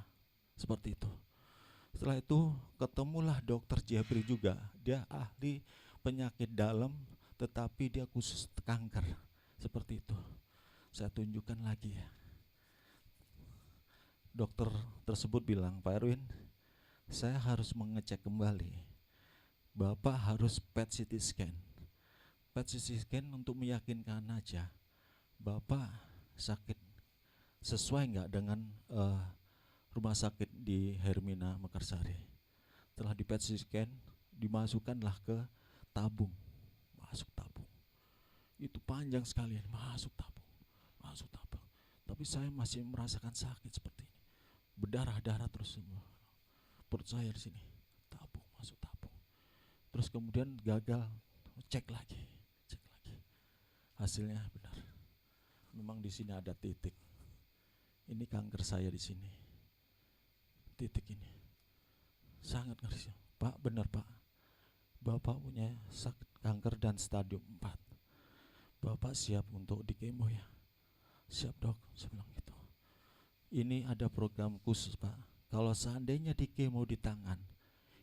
Seperti itu. Setelah itu ketemulah dokter Jepri juga. Dia ahli penyakit dalam, tetapi dia khusus kanker. Seperti itu. Saya tunjukkan lagi ya. Dokter tersebut bilang, Pak Erwin, saya harus mengecek kembali. Bapak harus PET CT scan. PET CT scan untuk meyakinkan aja Bapak sakit sesuai nggak dengan rumah sakit di Hermina Mekarsari. Setelah di PET CT scan, dimasukkanlah ke tabung, masuk tabung. Itu panjang sekali, masuk tabung. Tapi saya masih merasakan sakit seperti ini, berdarah-darah terus semua. Perut saya di sini, tabung, masuk tabung. Terus kemudian gagal, cek lagi. Hasilnya benar. Memang di sini ada titik. Ini kanker saya di sini. Titik ini. Sangat ngeri. Pak, benar Pak. Bapak punya sakit kanker dan stadium 4. Bapak siap untuk di kemo ya? Siap dok, saya bilang gitu. Ini ada program khusus Pak. Kalau seandainya di kemo di tangan,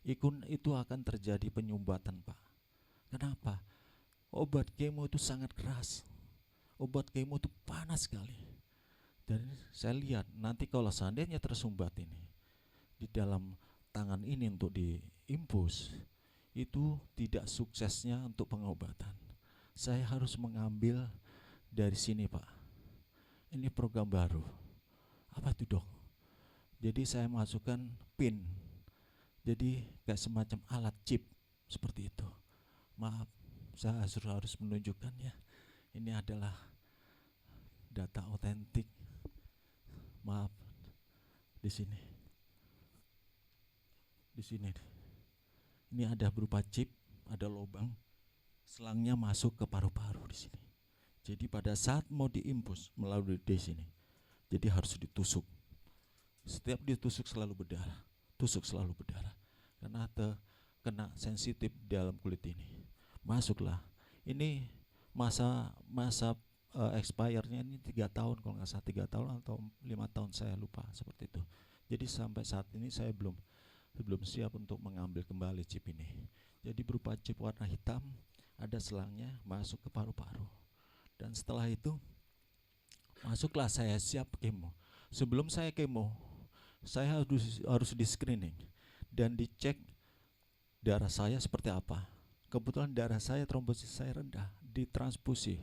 itu akan terjadi penyumbatan Pak. Kenapa? Obat kemo itu sangat keras. Obat kemo itu panas sekali. Dan saya lihat nanti kalau seandainya tersumbat ini di dalam tangan ini untuk diimpus, itu tidak suksesnya untuk pengobatan. Saya harus mengambil dari sini Pak. Ini program baru. Apa itu dok? Jadi saya masukkan pin. Jadi kayak semacam alat chip seperti itu. Maaf, saya harus menunjukkannya. Ini adalah data otentik. Maaf, di sini. Ini ada berupa chip, ada lubang, selangnya masuk ke paru-paru di sini. Jadi pada saat mau diimpus melalui di sini, jadi harus ditusuk. Setiap ditusuk selalu berdarah, karena kena sensitif dalam kulit ini. Masuklah. Ini masa expire-nya ini 3 tahun, kalau nggak salah 3 tahun atau 5 tahun, saya lupa seperti itu. Jadi sampai saat ini saya belum siap untuk mengambil kembali chip ini. Jadi berupa chip warna hitam, ada selangnya masuk ke paru-paru. Dan setelah itu masuklah saya siap kemo. Sebelum saya kemo, saya harus di screening dan dicek darah saya seperti apa. Kebetulan darah saya, trombosit saya rendah, ditransfusi.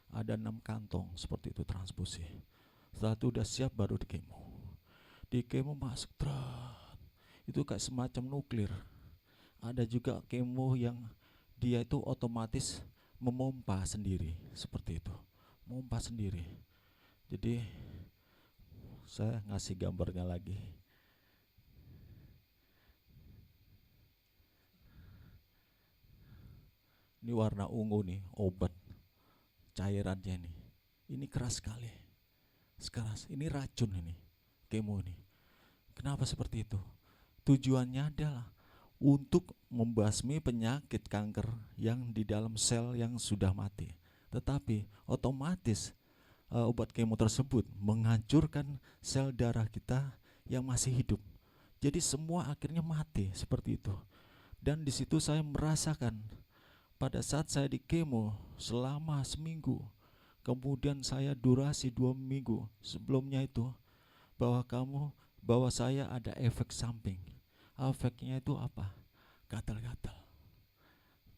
Ada 6 kantong seperti itu transfusi. Setelah itu udah siap baru di kemo. Di kemo masuk itu kayak semacam nuklir. Ada juga kemo yang dia itu otomatis memompa sendiri, seperti itu, memompa sendiri. Jadi saya ngasih gambarnya lagi. Ini warna ungu nih, obat cairannya nih. Ini keras sekali. Sekarang ini racun ini, kemo ini. Kenapa seperti itu? Tujuannya adalah untuk membasmi penyakit kanker yang di dalam sel yang sudah mati. Tetapi otomatis obat kemo tersebut menghancurkan sel darah kita yang masih hidup. Jadi semua akhirnya mati seperti itu. Dan di situ saya merasakan pada saat saya di kemo selama seminggu, kemudian saya durasi 2 minggu sebelumnya itu, bahwa saya ada efek samping. Efeknya itu apa? Gatal-gatal.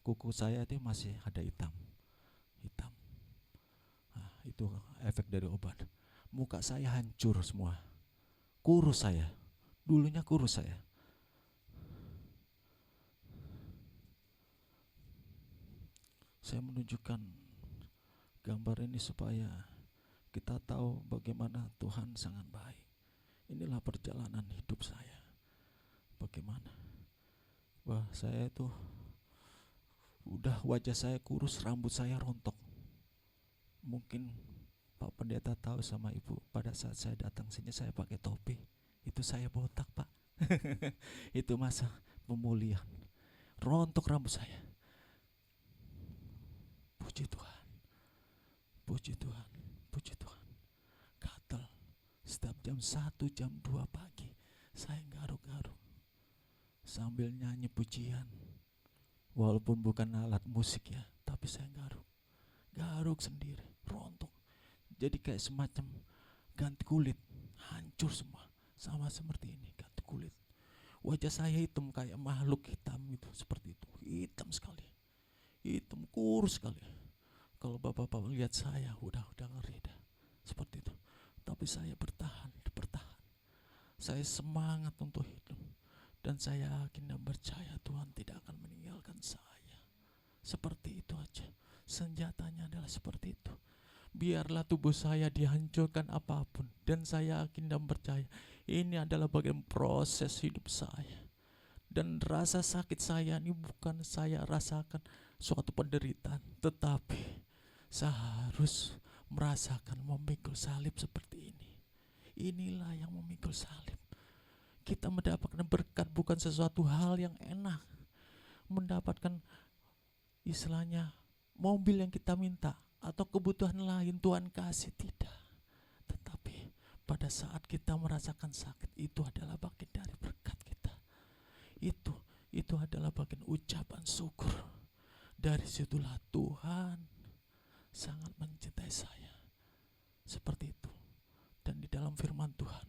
Kuku saya itu masih ada hitam. Nah, itu efek dari obat. Muka saya hancur semua. Kurus saya. Dulunya kurus saya. Saya menunjukkan gambar ini supaya kita tahu bagaimana Tuhan sangat baik. Inilah perjalanan hidup saya. Bagaimana? Wah, saya itu udah wajah saya kurus, rambut saya rontok. Mungkin Pak Pendeta tahu sama Ibu, pada saat saya datang sini saya pakai topi. Itu saya botak Pak. Itu masa pemulihan. Rontok rambut saya. Puji Tuhan. Gatal. Setiap jam 1, jam 2 pagi saya garuk-garuk sambil nyanyi pujian. Walaupun bukan alat musik ya, tapi saya garuk sendiri, rontok. Jadi kayak semacam ganti kulit, hancur semua, sama seperti ini, ganti kulit. kulit. Wajah saya hitam kayak makhluk hitam itu, seperti itu. Hitam sekali. Hitam kurus sekali. Kalau bapak-bapak lihat saya udah ngeri dah. Seperti itu. Tapi saya bertahan. Saya semangat untuk hidup. Dan saya yakin dan percaya Tuhan tidak akan meninggalkan saya. Seperti itu aja. Senjatanya adalah seperti itu. Biarlah tubuh saya dihancurkan apapun. Dan saya yakin dan percaya ini adalah bagian proses hidup saya. Dan rasa sakit saya ini bukan saya rasakan suatu penderitaan. Tetapi saya harus merasakan memikul salib seperti ini. Inilah yang memikul salib. Kita mendapatkan berkat bukan sesuatu hal yang enak. Mendapatkan istilahnya mobil yang kita minta atau kebutuhan lain Tuhan kasih, tidak. Tetapi pada saat kita merasakan sakit, itu adalah bagian dari berkat kita. Itu adalah bagian ucapan syukur. Dari situlah Tuhan sangat mencintai saya. Seperti itu. Dan di dalam firman Tuhan,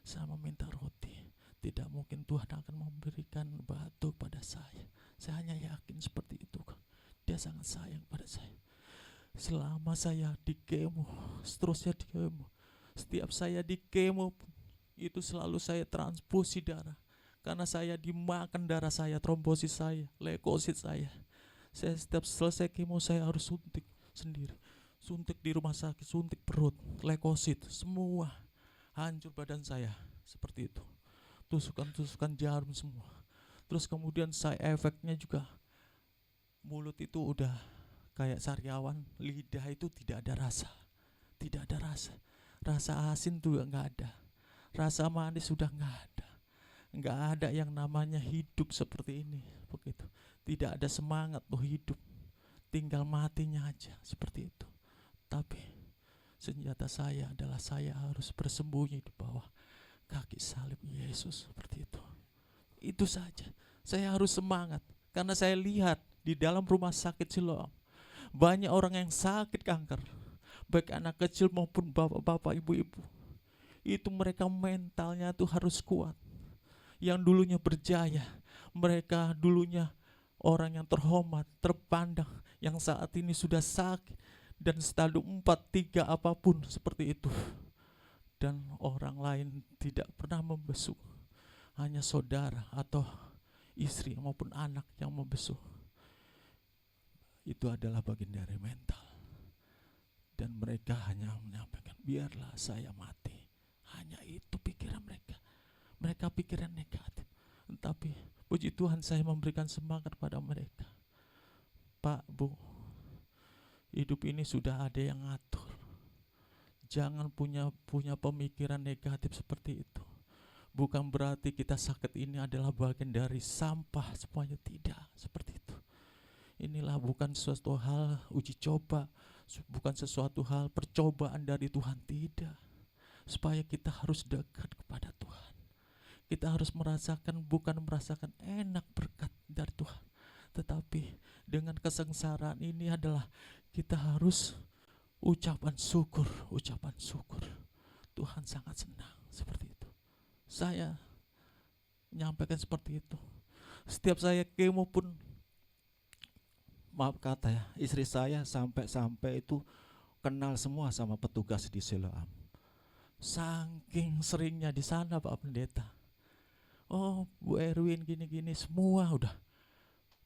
saya meminta roti. Tidak mungkin Tuhan akan memberikan batu pada saya. Saya hanya yakin seperti itu. Dia sangat sayang pada saya. Selama saya di kemo, seterusnya di kemo. Setiap saya di kemo, itu selalu saya transfusi darah. Karena saya dimakan darah saya, trombosit saya, leukosit saya. Saya setiap selesai kemo saya harus suntik sendiri. Suntik di rumah sakit, suntik perut, leukosit, semua hancur badan saya seperti itu. Tusukan-tusukan jarum semua. Terus kemudian side efeknya juga mulut itu udah kayak sariawan, lidah itu tidak ada rasa. Tidak ada rasa. Rasa asin tuh nggak ada. Rasa manis sudah nggak ada. Nggak ada yang namanya hidup seperti ini. Begitu. Tidak ada semangat tuh hidup. Tinggal matinya aja seperti itu. Tapi senjata saya adalah saya harus bersembunyi di bawah kaki salib Yesus seperti itu. Itu saja. Saya harus semangat karena saya lihat di dalam rumah sakit Siloam banyak orang yang sakit kanker, baik anak kecil maupun bapak-bapak, ibu-ibu. Itu mereka mentalnya tuh harus kuat. Yang dulunya berjaya, mereka dulunya orang yang terhormat, terpandang, yang saat ini sudah sakit dan stadium 4, 3 apapun seperti itu. Dan orang lain tidak pernah membesuk, hanya saudara atau istri maupun anak yang membesuk. Itu adalah bagian dari mental. Dan mereka hanya menyampaikan, biarlah saya mati. Hanya itu pikiran mereka. Mereka pikiran negatif. Tapi puji Tuhan saya memberikan semangat pada mereka. Pak, Bu, hidup ini sudah ada yang ngatur. Jangan punya pemikiran negatif seperti itu. Bukan berarti kita sakit ini adalah bagian dari sampah semuanya, tidak seperti itu. Inilah bukan sesuatu hal uji coba, bukan sesuatu hal percobaan dari Tuhan, tidak. Supaya kita harus dekat kepada Tuhan. Kita harus bukan merasakan enak berkat dari Tuhan, tetapi dengan kesengsaraan ini adalah kita harus ucapan syukur. Tuhan sangat senang seperti itu. Saya menyampaikan seperti itu. Setiap saya kemo pun, maaf kata ya, istri saya sampai itu kenal semua sama petugas di Siloam. Saking seringnya di sana Pak Pendeta. Oh, Bu Erwin gini-gini, semua udah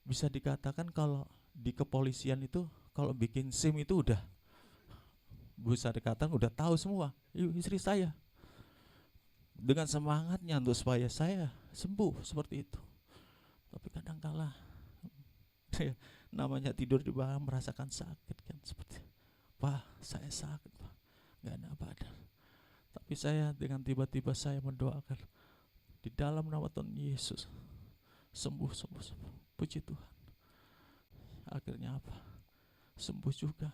bisa dikatakan kalau di kepolisian itu kalau bikin SIM itu udah bisa dikatakan udah tahu semua. Istri saya dengan semangatnya untuk supaya saya sembuh seperti itu. Tapi kadang-kala namanya tidur di bawah merasakan sakit kan, seperti Pak, saya sakit Pak, gak enak badan. Tapi saya dengan tiba-tiba saya mendoakan di dalam nama Tuhan Yesus, sembuh. Puji Tuhan. Akhirnya apa? Sembuh juga.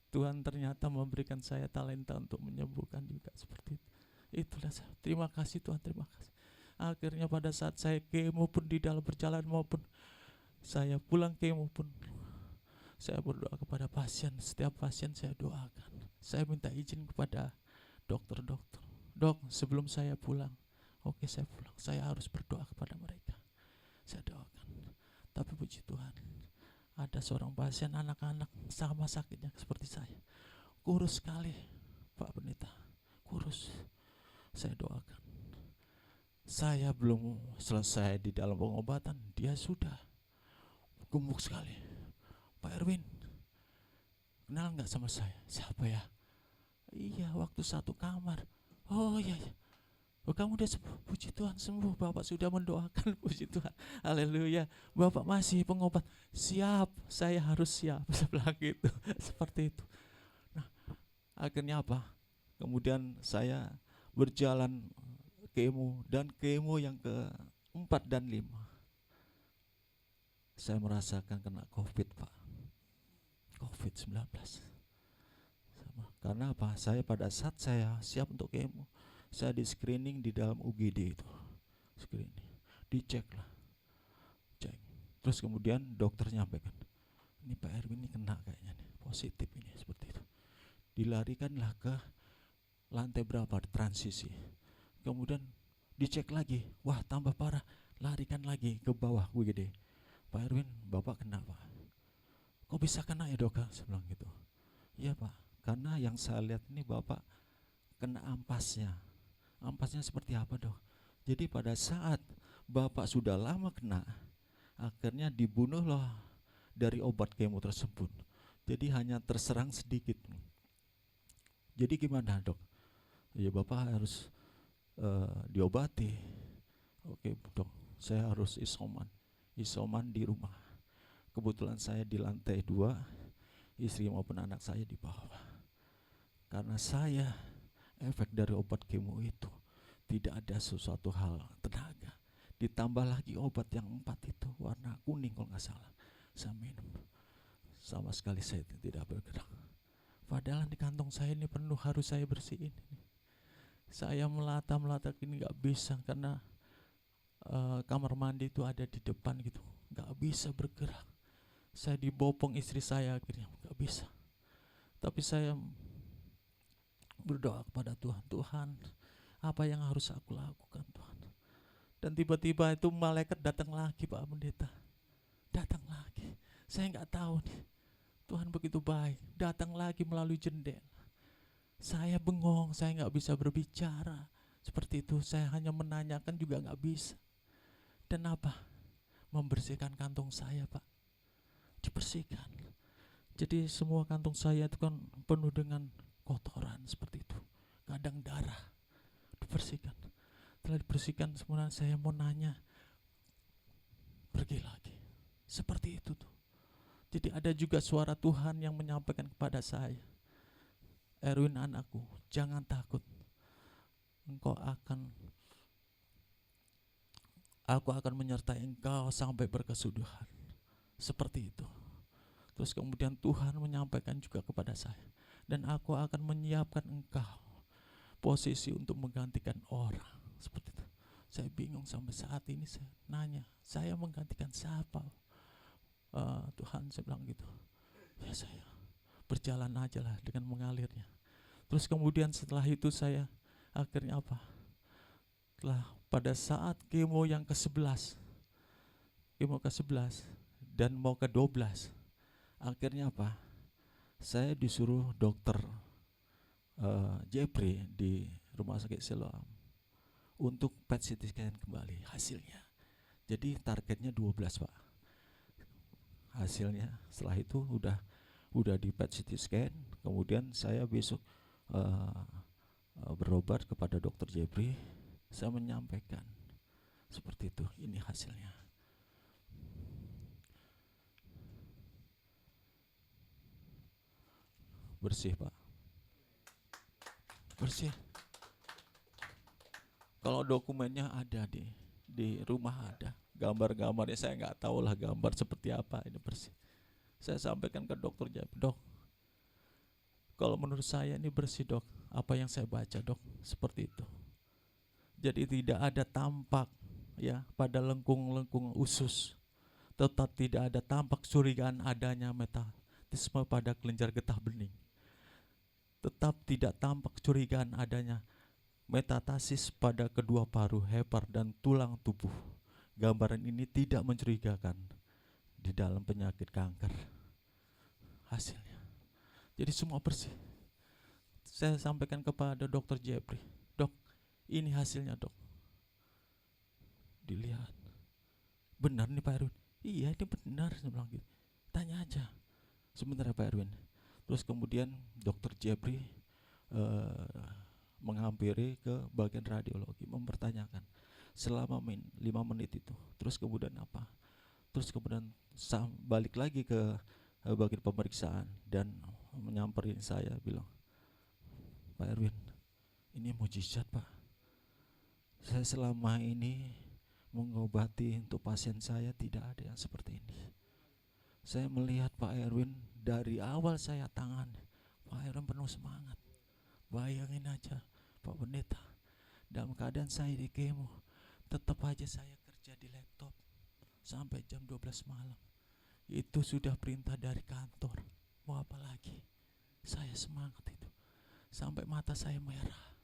Tuhan ternyata memberikan saya talenta untuk menyembuhkan juga seperti itu. Itulah saya. Terima kasih Tuhan, terima kasih. Akhirnya pada saat saya kemo pun di dalam perjalanan maupun saya pulang kemo pun saya berdoa kepada pasien. Setiap pasien saya doakan. Saya minta izin kepada dokter. Dok, sebelum saya pulang, Oke, saya pulang. Saya harus berdoa kepada mereka. Saya doakan. Tapi puji Tuhan, ada seorang pasien anak-anak sama sakitnya seperti saya. Kurus sekali, Pak Pendeta. Kurus. Saya doakan. Saya belum selesai di dalam pengobatan, dia sudah gemuk sekali. Pak Erwin, kenal nggak sama saya? Siapa ya? Iya, waktu satu kamar. Oh iya, iya. Oh, kamu udah sembuh, puji Tuhan sembuh. Bapak sudah mendoakan, puji Tuhan. Haleluya. Bapak masih pengobat. Siap, saya harus siap. Sebelah gitu, seperti itu. Nah, akhirnya apa? Kemudian saya berjalan kemo, dan kemo yang ke-4 dan 5. Saya merasakan kena COVID, Pak. COVID-19. Karena apa? Saya pada saat saya siap untuk kemo, saya di screening di dalam UGD itu. Screening. Dicek lah. Cek. Terus kemudian dokter nyampaikan, ini Pak Erwin ini kena kayaknya nih, positif ini, seperti itu. Dilarikanlah ke lantai berapa, transisi. Kemudian dicek lagi, wah tambah parah, larikan lagi ke bawah UGD. Pak Erwin, Bapak kena Pak. Kok bisa kena ya dok? Saya bilang gitu. Iya Pak, karena yang saya lihat ini Bapak kena ampasnya. Ampasnya seperti apa dok? Jadi pada saat Bapak sudah lama kena, akhirnya dibunuh loh dari obat kemo tersebut. Jadi hanya terserang sedikit. Jadi gimana dok? Ya Bapak harus diobati. Oke dok, saya harus isoman di rumah. Kebetulan saya di lantai 2, istri maupun anak saya di bawah. Karena saya efek dari obat kemo itu tidak ada sesuatu hal tenaga. Ditambah lagi obat yang 4 itu warna kuning kalau nggak salah. Saya minum, sama sekali saya tidak bergerak. Padahal di kantong saya ini penuh, harus saya bersihin ini. Saya melata ini nggak bisa karena kamar mandi itu ada di depan gitu, nggak bisa bergerak. Saya dibopong istri saya, akhirnya nggak bisa. Tapi saya berdoa kepada Tuhan, Tuhan apa yang harus aku lakukan Tuhan. Dan tiba-tiba itu malaikat datang lagi Pak Pendeta, datang lagi. Saya nggak tahu nih, Tuhan begitu baik, datang lagi melalui jendela. Saya bengong, saya nggak bisa berbicara seperti itu. Saya hanya menanyakan juga nggak bisa. Dan apa? Membersihkan kantong saya Pak, dibersihkan. Jadi semua kantong saya itu kan penuh dengan kotoran seperti itu, kadang darah, dibersihkan. Setelah dibersihkan semuanya, saya mau nanya, pergi lagi. Seperti itu tuh. Jadi ada juga suara Tuhan yang menyampaikan kepada saya, Erwin anakku, jangan takut. Aku akan menyertai engkau sampai berkesudahan. Seperti itu. Terus kemudian Tuhan menyampaikan juga kepada saya, dan aku akan menyiapkan engkau posisi untuk menggantikan orang. Seperti itu. Saya bingung sampai saat ini, saya nanya, saya menggantikan siapa? Tuhan, saya bilang gitu. Ya saya berjalan aja lah dengan mengalirnya. Terus kemudian setelah itu saya akhirnya apa? Pada saat kemo yang ke-11 dan mau ke-12, akhirnya apa? Saya disuruh dokter Jeffrey di Rumah Sakit Siloam untuk PET CT scan kembali hasilnya. Jadi targetnya 12 Pak. Hasilnya setelah itu udah di PET CT scan. Kemudian saya besok berobat kepada dokter Jeffrey. Saya menyampaikan seperti itu, ini hasilnya. Bersih Pak, bersih. Kalau dokumennya ada di rumah ada, gambar-gambarnya saya nggak tahu lah gambar seperti apa, ini bersih. Saya sampaikan ke dokter Jeffrey, dok, kalau menurut saya ini bersih dok, apa yang saya baca dok, seperti itu. Jadi tidak ada tampak ya pada lengkung-lengkung usus, tetap tidak ada tampak curigaan adanya metastatisme pada kelenjar getah bening. Tetap tidak tampak curigaan adanya Metatasis pada kedua paru, hepar, dan tulang tubuh. Gambaran ini tidak mencurigakan di dalam penyakit kanker. Hasilnya, jadi semua bersih. Saya sampaikan kepada dokter Jeffrey, dok, ini hasilnya dok. Dilihat, benar nih Pak Erwin. Iya ini benar, saya bilang gitu. Tanya aja. Sebentar ya Pak Erwin. Terus kemudian dokter Jeffrey menghampiri ke bagian radiologi, mempertanyakan selama 5 menit itu. Terus kemudian apa? Terus kemudian balik lagi ke bagian pemeriksaan dan menyamperin saya, bilang, Pak Erwin, ini mujizat Pak. Saya selama ini mengobati untuk pasien saya tidak ada yang seperti ini. Saya melihat Pak Erwin dari awal saya tangani, Pak Erwin penuh semangat. Bayangin aja Pak Pendeta, dalam keadaan saya di kemo, tetap aja saya kerja di laptop sampai jam 12 malam. Itu sudah perintah dari kantor. Mau apa lagi? Saya semangat itu. Sampai mata saya merah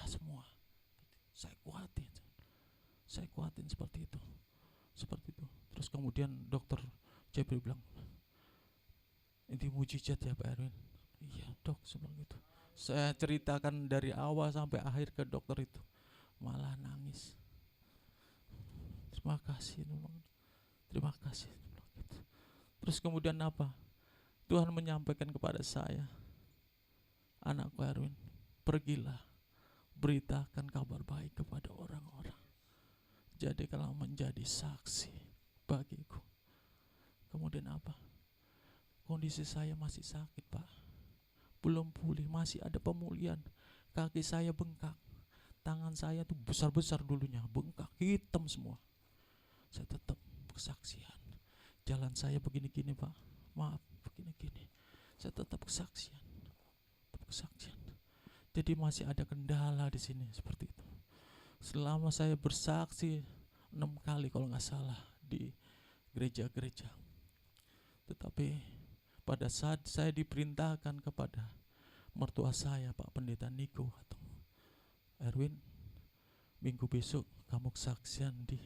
semua. Saya kuatin seperti itu. Terus kemudian dokter Jeffrey bilang, ini mujizat ya Pak Erwin. Iya dok, sebelum itu saya ceritakan dari awal sampai akhir ke dokter itu, malah nangis. Terima kasih. Terus kemudian apa? Tuhan menyampaikan kepada saya, anakku Erwin, pergilah, beritakan kabar baik kepada orang-orang. Jadi kalau menjadi saksi bagiku. Kemudian apa? Kondisi saya masih sakit Pak, belum pulih, masih ada pemulihan. Kaki saya bengkak, tangan saya tuh besar-besar dulunya, bengkak, hitam semua. Saya tetap kesaksian. Jalan saya begini-gini Pak, maaf begini-gini. Saya tetap kesaksian. Jadi masih ada kendala di sini seperti itu. Selama saya bersaksi 6 kali kalau nggak salah di gereja-gereja. Tetapi pada saat saya diperintahkan kepada mertua saya, Pak Pendeta Niko, atau Erwin, minggu besok kamu kesaksian di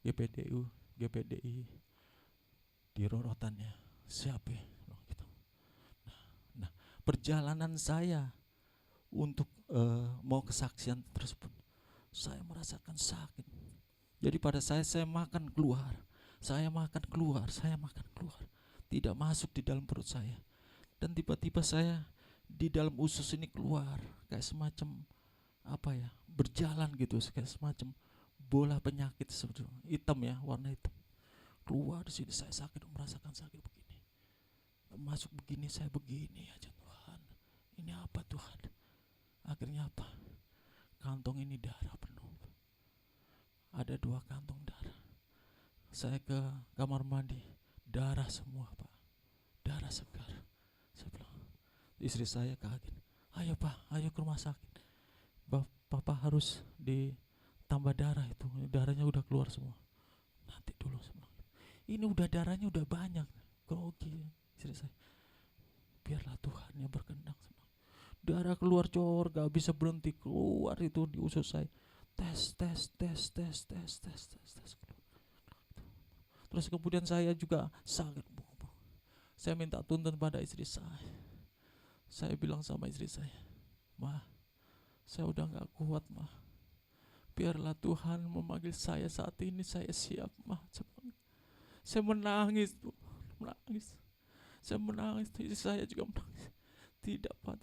GPDI di rorotannya. Siap ya? Gitu. Nah, perjalanan saya untuk mau kesaksian tersebut, saya merasakan sakit. Jadi pada saya makan keluar, tidak masuk di dalam perut saya. Dan tiba-tiba saya di dalam usus ini keluar kayak semacam apa ya, berjalan gitu, kayak semacam bola penyakit seperti hitam ya, warna hitam. Keluar di sini saya sakit, merasakan sakit begini. Masuk begini, saya begini aja, Tuhan. Ini apa Tuhan? Akhirnya apa? Kantong ini darah penuh. Ada 2 kantong darah. Saya ke kamar mandi, darah semua Pak, darah segar. Saya bilang, istri saya kaget, ayo Pak, ayo ke rumah sakit. Papa harus ditambah darah itu, darahnya udah keluar semua. Nanti dulu semua. Ini udah darahnya udah banyak, grogi istri saya. Biarlah Tuhan yang berkehendak. Darah keluar cor, gak bisa berhenti keluar itu di usus saya. Tes. Terus kemudian saya juga sakit. Saya minta tuntun pada istri saya. Saya bilang sama istri saya, Ma, saya udah gak kuat Ma. Biarlah Tuhan memanggil saya saat ini, saya siap Ma. Saya menangis tuh, Saya menangis, istri saya juga menangis. Tidak Pak.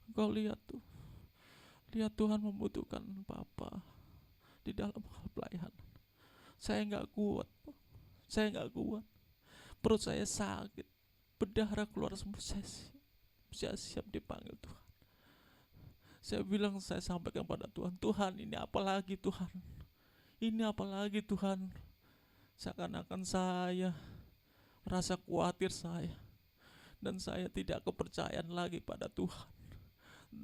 Engkau lihat tuh, lihat Tuhan membutuhkan Papa di dalam hal pelayanan. Saya gak kuat Pak. Perut saya sakit, berdarah keluar semua. Saya siap dipanggil Tuhan. Saya bilang, saya sampaikan pada Tuhan, Tuhan ini apa lagi Tuhan? Ini apa lagi Tuhan? Seakan-akan saya rasa khawatir saya, dan saya tidak kepercayaan lagi pada Tuhan.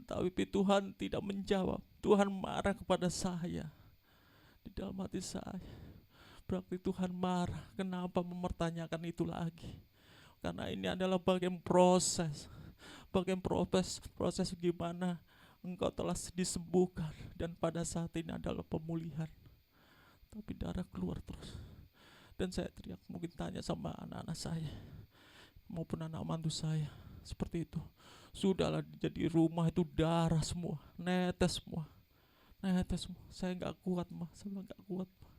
Tapi Tuhan tidak menjawab. Tuhan marah kepada saya. Di dalam hati saya, berarti Tuhan marah. Kenapa mempertanyakan itu lagi? Karena ini adalah bagian proses. Proses gimana Engkau telah disembuhkan dan pada saat ini adalah pemulihan. Tapi darah keluar terus. Dan saya teriak, mungkin tanya sama anak-anak saya maupun anak mantu saya, seperti itu. Sudahlah, jadi rumah itu darah semua, netes semua. Saya nggak kuat mah, saya bilang nggak kuat mah.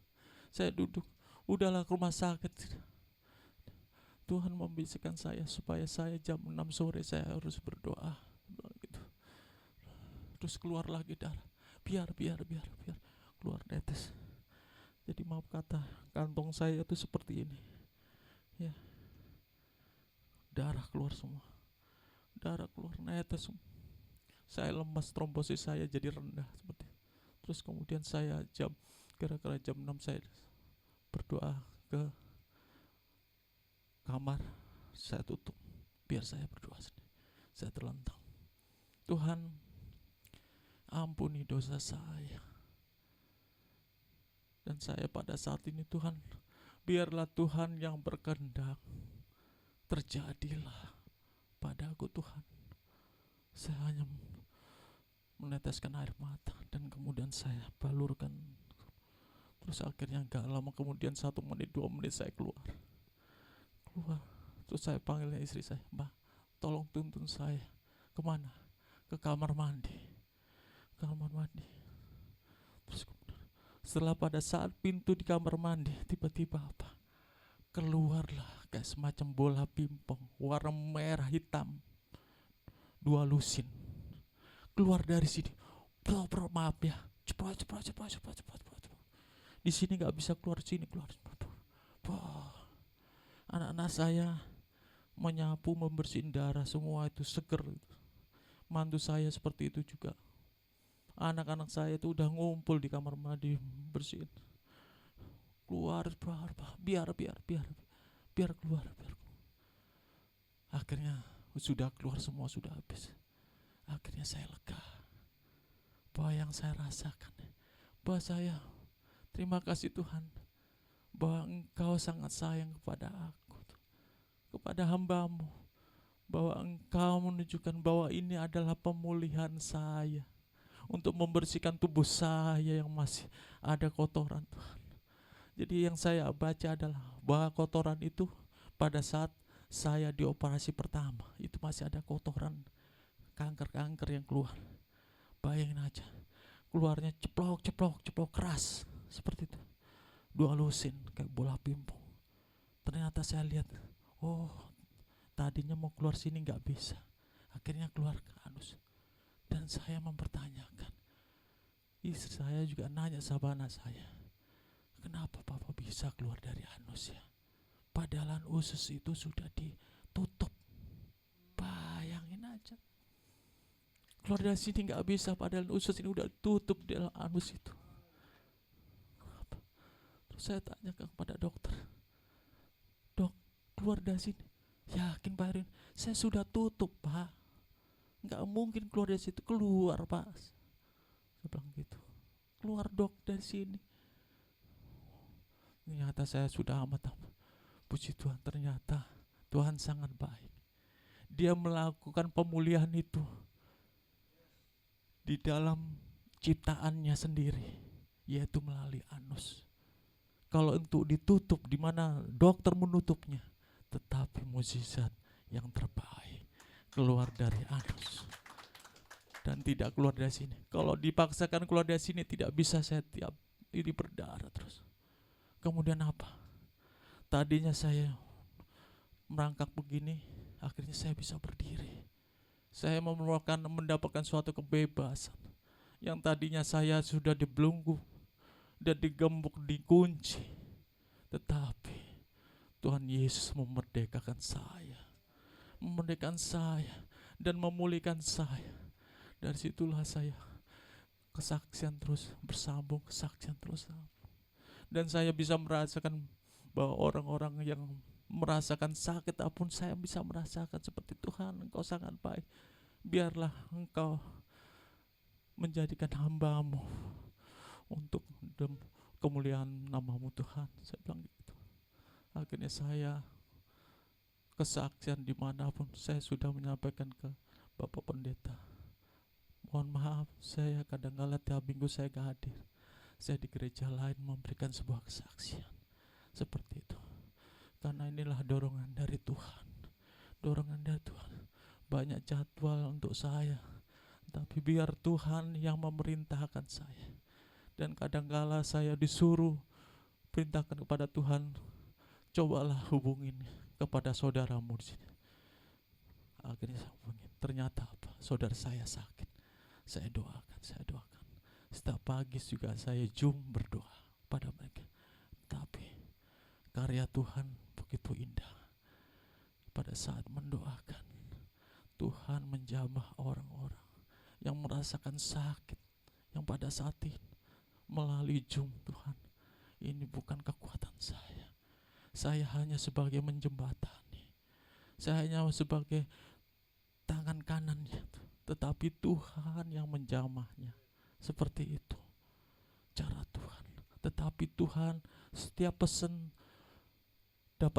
Saya duduk, udahlah ke rumah sakit. Tuhan membisikkan saya supaya saya jam 6 sore saya harus berdoa, gitu. Terus keluar lagi darah, biar keluar netes. Jadi maaf kata, kantong saya itu seperti ini, ya, darah keluar semua, darah keluar netes semua. Saya lemas, trombosis saya jadi rendah seperti itu. Terus kemudian saya kira-kira jam 6 saya berdoa ke kamar, saya tutup biar saya berdoa sendiri. Saya terlentang, Tuhan ampuni dosa saya. Dan saya pada saat ini, Tuhan, biarlah Tuhan yang berkehendak, terjadilah padaku Tuhan. Saya hanya meneteskan air mata dan kemudian saya balurkan. Terus akhirnya gak lama kemudian 1 menit 2 menit saya keluar. Terus saya panggilnya istri saya, Mbak, tolong tuntun saya. Kemana? Ke kamar mandi. Terus setelah pada saat pintu di kamar mandi, tiba-tiba apa? Keluarlah kayak semacam bola pingpong warna merah hitam, 2 lusin. Keluar dari sini. Bro, maaf ya. Cepat. Di sini nggak bisa keluar, sini keluar. Anak-anak saya menyapu, membersihin darah, semua itu seger. Mantu saya seperti itu juga. Anak-anak saya itu udah ngumpul di kamar mandi bersihin. Keluar, biar keluar. Akhirnya sudah keluar semua, sudah habis. Akhirnya saya lega bahwa yang saya rasakan, bahwa saya terima kasih Tuhan, bahwa Engkau sangat sayang kepada aku, kepada hamba-Mu, bahwa Engkau menunjukkan bahwa ini adalah pemulihan saya, untuk membersihkan tubuh saya yang masih ada kotoran, Tuhan. Jadi yang saya baca adalah bahwa kotoran itu pada saat saya dioperasi pertama, itu masih ada kotoran, kanker yang keluar. Bayangin aja, keluarnya ceplok keras seperti itu, 2 lusin kayak bola pingpong. Ternyata saya lihat, oh tadinya mau keluar sini nggak bisa, akhirnya keluar ke anus. Dan saya mempertanyakan, istri saya juga nanya sama anak saya, kenapa papa bisa keluar dari anus ya? Padahal usus itu sudah ditutup. Bayangin aja, keluar dari sini nggak bisa, padahal usus ini udah tutup di dalam anus itu. Terus saya tanya kepada dokter, dok, keluar dari sini yakin Pak Erwin? Saya sudah tutup Pak, nggak mungkin keluar dari situ. Keluar Pak, saya bilang gitu. Keluar dok dari sini. Ternyata saya sudah amat. Puji Tuhan, ternyata Tuhan sangat baik. Dia melakukan pemulihan itu di dalam ciptaannya sendiri, yaitu melalui anus. Kalau untuk ditutup, di mana dokter menutupnya, tetapi mukjizat yang terbaik keluar dari anus dan tidak keluar dari sini. Kalau dipaksakan keluar dari sini tidak bisa, saya tiap ini berdarah terus. Kemudian apa? Tadinya saya merangkak begini, akhirnya saya bisa berdiri. Saya mendapatkan suatu kebebasan. Yang tadinya saya sudah dibelenggu dan digembok, dikunci, tetapi Tuhan Yesus memerdekakan saya dan memulihkan saya. Dari situlah saya kesaksian terus bersambung, dan saya bisa merasakan bahwa orang-orang yang merasakan sakit apapun, saya bisa merasakan seperti Tuhan, Engkau sangat baik. Biarlah Engkau menjadikan hamba-Mu untuk kemuliaan nama-Mu Tuhan. Saya bilang gitu. Akhirnya saya kesaksian dimanapun saya sudah menyampaikan ke Bapak Pendeta Mohon maaf, saya kadang-kala tiap minggu saya gak hadir. Saya di gereja lain memberikan sebuah kesaksian. Seperti itu. Karena inilah dorongan dari Tuhan. Dorongan dari Tuhan. Banyak jadwal untuk saya, tapi biar Tuhan yang memerintahkan saya. Dan kadang-kala saya disuruh perintahkan kepada Tuhan, cobalah hubungin kepada saudaramu di sini. Akhirnya saya hubungin. Ternyata apa? Saudara saya sakit. Saya doakan. Setiap pagi juga saya berdoa pada mereka. Tapi karya Tuhan begitu indah. Pada saat mendoakan, Tuhan menjamah orang-orang yang merasakan sakit, yang pada saat ini melalui Tuhan. Ini bukan kekuatan saya. Saya hanya sebagai menjembatani. Saya hanya sebagai tangan kanannya, tetapi Tuhan yang menjamahnya. Seperti itu cara Tuhan. Tetapi Tuhan, setiap pesan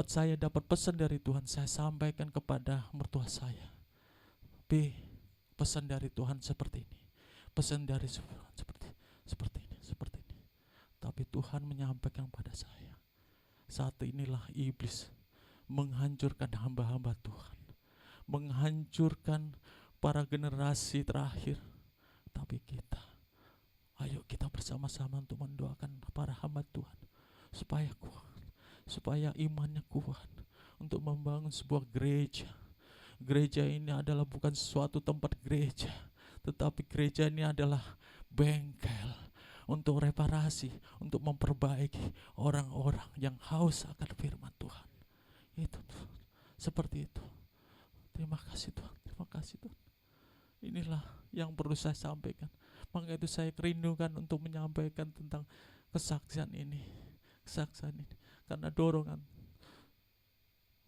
saya dapat pesan dari Tuhan, saya sampaikan kepada mertua saya. Pesan dari Tuhan seperti ini. Pesan dari Tuhan seperti ini. Tapi Tuhan menyampaikan pada saya, saat inilah iblis menghancurkan hamba-hamba Tuhan, menghancurkan para generasi terakhir. Tapi ayo kita bersama-sama untuk mendoakan para hamba Tuhan supaya kuat, supaya imannya kuat untuk membangun sebuah gereja. Gereja ini adalah bukan suatu tempat gereja, tetapi gereja ini adalah bengkel untuk reparasi, untuk memperbaiki orang-orang yang haus akan firman Tuhan. Itu Tuhan. Seperti itu. Terima kasih Tuhan. Inilah yang perlu saya sampaikan. Maka itu saya kerindukan untuk menyampaikan tentang kesaksian ini. Karena dorongan.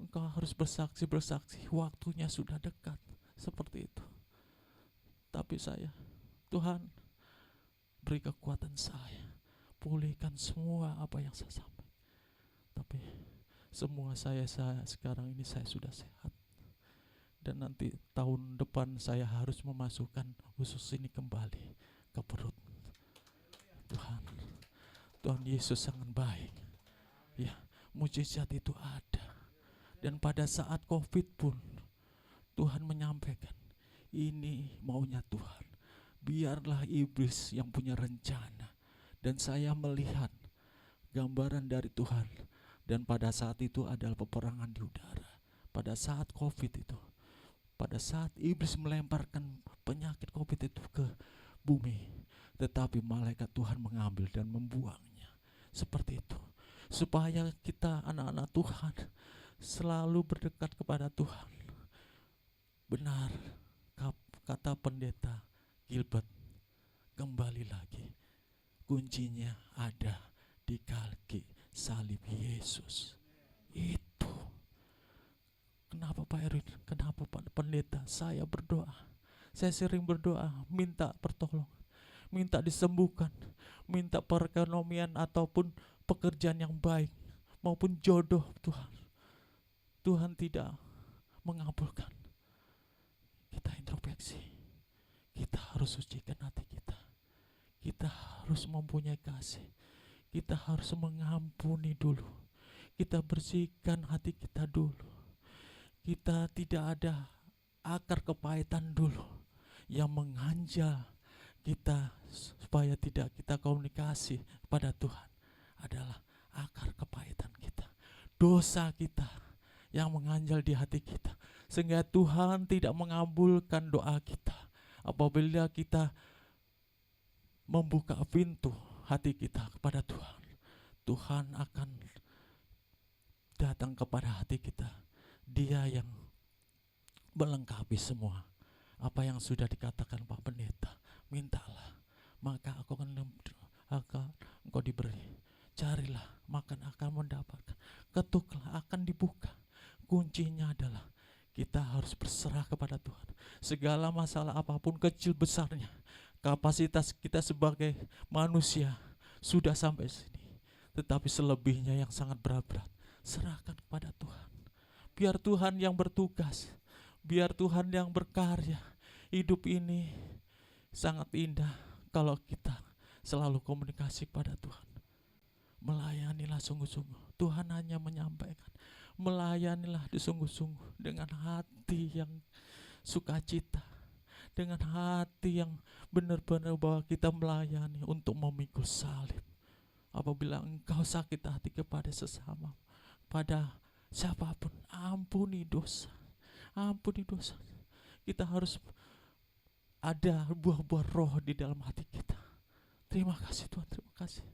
Engkau harus bersaksi. Waktunya sudah dekat. Seperti itu. Tapi Tuhan, beri kekuatan saya. Pulihkan semua apa yang saya sampaikan. Tapi semua saya sekarang ini saya sudah sehat. Dan nanti tahun depan saya harus memasukkan usus ini kembali ke perut. Tuhan Yesus sangat baik. Ya, mujizat itu ada. Dan pada saat COVID pun Tuhan menyampaikan, ini maunya Tuhan. Biarlah iblis yang punya rencana. Dan saya melihat gambaran dari Tuhan. Dan pada saat itu adalah peperangan di udara. Pada saat COVID itu, pada saat iblis melemparkan penyakit COVID itu ke bumi, tetapi malaikat Tuhan mengambil dan membuangnya. Seperti itu. Supaya kita anak-anak Tuhan selalu berdekat kepada Tuhan. Benar kata pendeta Gilbert, kembali lagi, kuncinya ada di kaki salib Yesus. Itu kenapa Pak Erwin, kenapa Pak Pendeta saya berdoa. Saya sering berdoa, minta pertolongan, minta disembuhkan, minta perekonomian ataupun pekerjaan yang baik, maupun jodoh Tuhan. Tuhan tidak mengabulkan. Kita introspeksi. Kita harus sucikan hati kita. Kita harus mempunyai kasih. Kita harus mengampuni dulu. Kita bersihkan hati kita dulu. Kita tidak ada akar kepahitan dulu yang menghanjal kita supaya tidak kita komunikasi kepada Tuhan. Adalah akar kepahitan kita, dosa kita yang menghanjal di hati kita, sehingga Tuhan tidak mengabulkan doa kita. Apabila kita membuka pintu hati kita kepada Tuhan, Tuhan akan datang kepada hati kita. Dia yang melengkapi semua apa yang sudah dikatakan Pak Pendeta. Mintalah, maka engkau diberi. Carilah, maka akan mendapatkan. Ketuklah, akan dibuka. Kuncinya adalah kita harus berserah kepada Tuhan. Segala masalah apapun kecil besarnya, kapasitas kita sebagai manusia sudah sampai sini. Tetapi selebihnya yang sangat berat-berat, serahkan kepada Tuhan. Biar Tuhan yang bertugas, biar Tuhan yang berkarya. Hidup ini Sangat indah kalau kita selalu komunikasi pada Tuhan. Melayanilah sungguh-sungguh. Tuhan hanya menyampaikan, melayanilah sungguh-sungguh dengan hati yang sukacita, dengan hati yang benar-benar bahwa kita melayani untuk memikul salib. Apabila engkau sakit hati kepada sesama, pada siapapun, ampuni dosa, ampuni dosa. Kita harus ada buah-buah roh di dalam hati kita. Terima kasih Tuhan, terima kasih.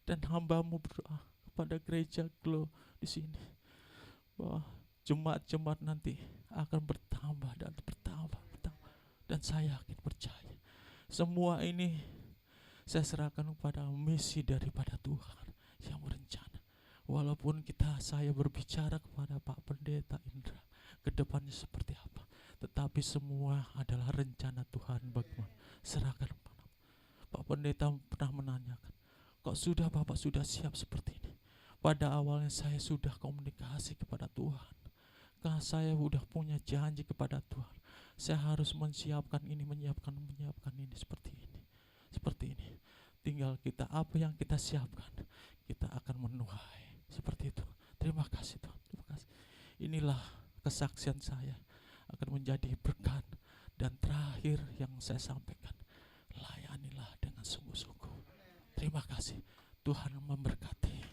Dan hamba-Mu berdoa kepada gereja Glo di sini, bahwa jemaat-jemaat nanti akan bertambah dan bertambah. Dan saya yakin percaya semua ini saya serahkan kepada misi daripada Tuhan yang berencana. Walaupun saya berbicara kepada Pak Pendeta Indra ke depannya seperti apa, tetapi semua adalah rencana Tuhan. Bagaimana serahkan kepada Pak Pendeta. Pernah menanyakan, kok Bapak sudah siap seperti ini? Pada awalnya saya sudah komunikasi kepada Tuhan, karena saya sudah punya janji kepada Tuhan. Saya harus menyiapkan ini, menyiapkan ini, seperti ini. Tinggal kita, apa yang kita siapkan, kita akan menuai. Seperti itu. Terima kasih Tuhan, terima kasih. Inilah kesaksian saya akan menjadi berkat. Dan terakhir yang saya sampaikan, layanilah dengan sungguh-sungguh. Terima kasih. Tuhan memberkati.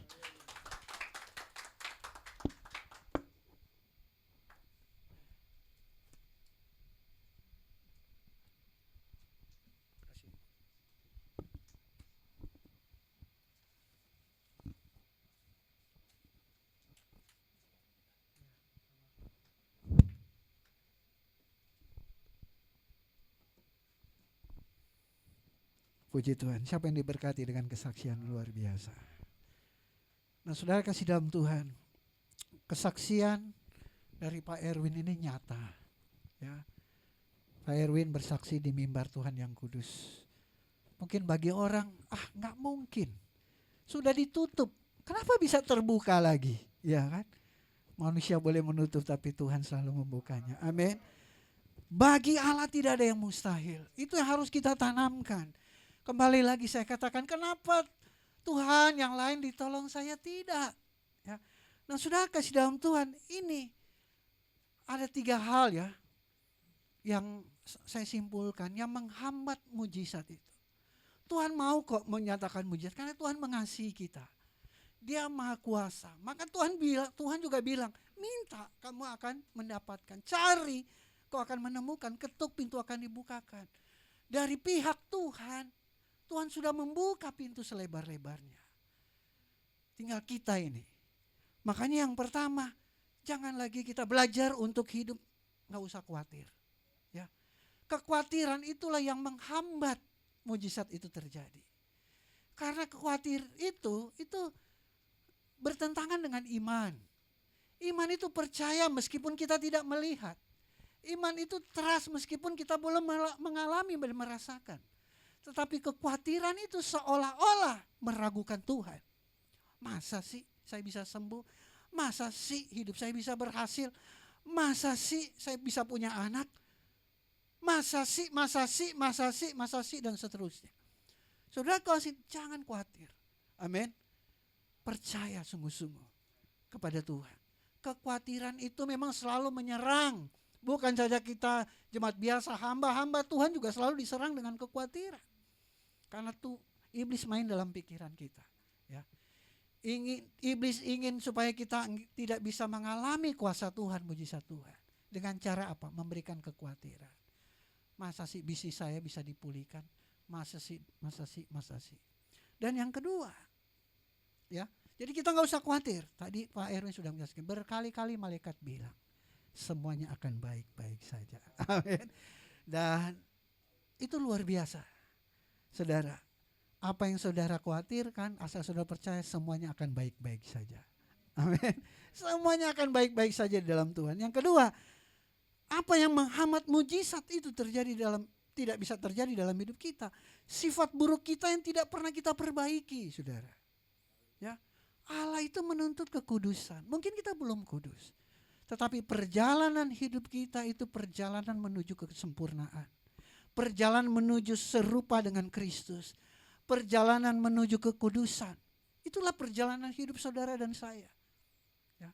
Puji Tuhan. Siapa yang diberkati dengan kesaksian luar biasa? Nah, saudara kasih dalam Tuhan, kesaksian dari Pak Erwin ini nyata. Ya, Pak Erwin bersaksi di mimbar Tuhan yang kudus. Mungkin bagi orang, nggak mungkin. Sudah ditutup, kenapa bisa terbuka lagi? Ya kan? Manusia boleh menutup, tapi Tuhan selalu membukanya. Amin. Bagi Allah tidak ada yang mustahil. Itu yang harus kita tanamkan. Kembali lagi saya katakan, kenapa Tuhan yang lain ditolong, saya tidak? Ya. Nah, sudah kasih dalam Tuhan, ini ada 3 hal ya yang saya simpulkan yang menghambat mujizat itu. Tuhan mau kok menyatakan mujizat karena Tuhan mengasihi kita. Dia maha kuasa. Maka Tuhan juga bilang, minta kamu akan mendapatkan, cari kau akan menemukan, ketuk pintu akan dibukakan. Dari pihak Tuhan sudah membuka pintu selebar-lebarnya. Tinggal kita ini. Makanya yang pertama, jangan lagi kita belajar untuk hidup gak usah khawatir. Ya. Kekhawatiran itulah yang menghambat mujizat itu terjadi. Karena khawatir itu bertentangan dengan iman. Iman itu percaya meskipun kita tidak melihat. Iman itu trust meskipun kita belum mengalami dan merasakan. Tetapi kekhawatiran itu seolah-olah meragukan Tuhan. Masa sih saya bisa sembuh? Masa sih hidup saya bisa berhasil? Masa sih saya bisa punya anak? Masa sih dan seterusnya. Saudara kasih, jangan khawatir. Amin. Percaya sungguh-sungguh kepada Tuhan. Kekhawatiran itu memang selalu menyerang. Bukan saja kita jemaat biasa, hamba-hamba Tuhan juga selalu diserang dengan kekhawatiran. Karena iblis main dalam pikiran kita. Ya. Iblis ingin supaya kita tidak bisa mengalami kuasa Tuhan, mujizat Tuhan. Dengan cara apa? Memberikan kekhawatiran. Masa sih bisnis saya bisa dipulihkan? Masa sih. Dan yang kedua, ya, jadi kita nggak usah khawatir. Tadi Pak Erwin sudah menjelaskan, berkali-kali malaikat bilang, semuanya akan baik-baik saja. Amin. Dan itu luar biasa. Saudara, apa yang saudara khawatirkan, asal saudara percaya semuanya akan baik-baik saja. Amin. Semuanya akan baik-baik saja di dalam Tuhan. Yang kedua, apa yang menghambat mujizat itu tidak bisa terjadi dalam hidup kita. Sifat buruk kita yang tidak pernah kita perbaiki, saudara. Ya, Allah itu menuntut kekudusan. Mungkin kita belum kudus. Tetapi perjalanan hidup kita itu perjalanan menuju ke kesempurnaan. perjalanan menuju serupa dengan Kristus, perjalanan menuju kekudusan. Itulah perjalanan hidup saudara dan saya. Ya.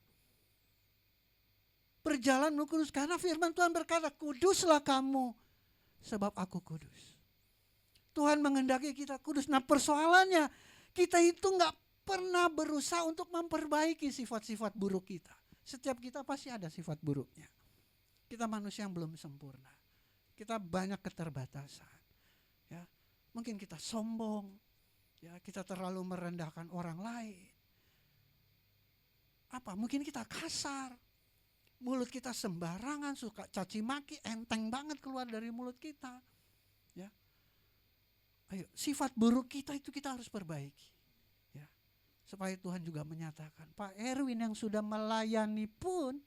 Perjalanan kudus, karena firman Tuhan berkata, kuduslah kamu sebab aku kudus. Tuhan menghendaki kita kudus. Nah persoalannya, kita itu gak pernah berusaha untuk memperbaiki sifat-sifat buruk kita. Setiap kita pasti ada sifat buruknya. Kita manusia yang belum sempurna. Kita banyak keterbatasan. Ya, mungkin kita sombong. Ya, kita terlalu merendahkan orang lain. Mungkin kita kasar. Mulut kita sembarangan, suka caci maki, enteng banget keluar dari mulut kita. Ya. Ayo, sifat buruk kita itu kita harus perbaiki. Supaya Tuhan juga menyatakan, Pak Erwin yang sudah melayani pun,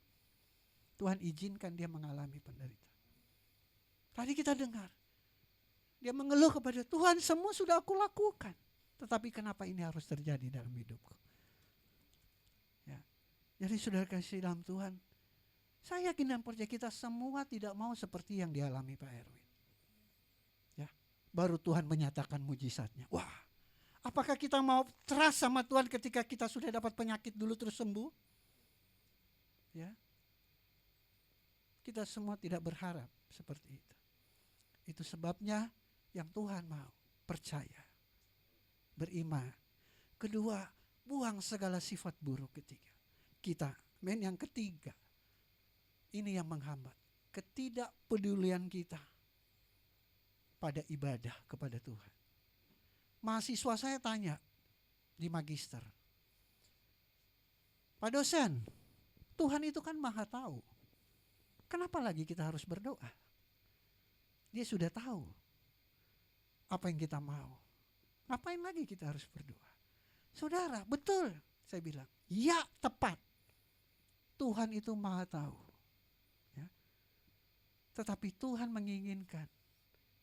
Tuhan izinkan dia mengalami penderitaan. Tadi kita dengar, dia mengeluh kepada Tuhan, semua sudah aku lakukan. Tetapi kenapa ini harus terjadi dalam hidupku? Ya. Jadi saudara kasih dalam Tuhan, saya yakin dan percaya kita semua tidak mau seperti yang dialami Pak Erwin. Ya. Baru Tuhan menyatakan mujizatnya. Wah. Apakah kita mau trust sama Tuhan ketika kita sudah dapat penyakit dulu terus sembuh? Ya. Kita semua tidak berharap seperti itu. Itu sebabnya yang Tuhan mau, percaya, beriman. Kedua, buang segala sifat buruk kita. Yang ketiga, ini yang menghambat. Ketidakpedulian kita pada ibadah kepada Tuhan. Mahasiswa saya tanya di magister, Pak dosen, Tuhan itu kan maha tahu. Kenapa lagi kita harus berdoa? Dia sudah tahu apa yang kita mau. Ngapain lagi kita harus berdoa? Saudara, betul saya bilang. Ya, tepat. Tuhan itu maha tahu. Ya. Tetapi Tuhan menginginkan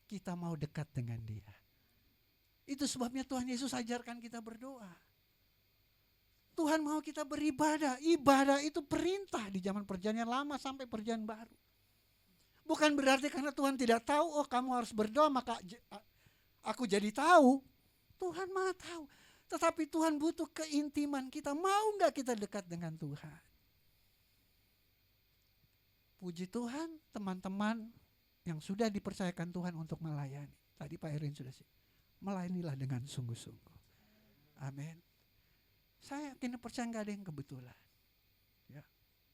kita mau dekat dengan Dia. Itu sebabnya Tuhan Yesus ajarkan kita berdoa. Tuhan mau kita beribadah. Ibadah itu perintah di zaman perjanjian lama sampai perjanjian baru. Bukan berarti karena Tuhan tidak tahu, oh kamu harus berdoa maka aku jadi tahu. Tuhan maha tahu. Tetapi Tuhan butuh keintiman kita. Mau gak kita dekat dengan Tuhan? Puji Tuhan, teman-teman yang sudah dipercayakan Tuhan untuk melayani. Tadi Pak Erwin sudah sih. Melayanilah dengan sungguh-sungguh. Amin. Saya yakin percaya gak ada yang kebetulan. Ya.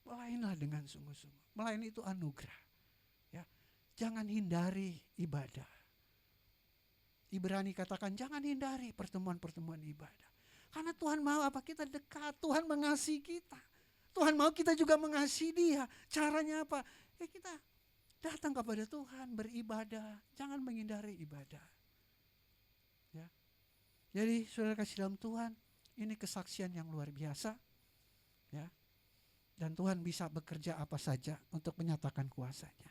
Melayanilah dengan sungguh-sungguh. Melayani itu anugerah. Ya. Jangan hindari ibadah. Ibrani katakan jangan hindari pertemuan-pertemuan ibadah. Karena Tuhan mau apa? Kita dekat. Tuhan mengasihi kita. Tuhan mau kita juga mengasihi Dia. Caranya apa? Ya kita datang kepada Tuhan, beribadah. Jangan menghindari ibadah. Ya. Jadi saudara kasih dalam Tuhan, ini kesaksian yang luar biasa. Ya. Dan Tuhan bisa bekerja apa saja untuk menyatakan kuasa-Nya.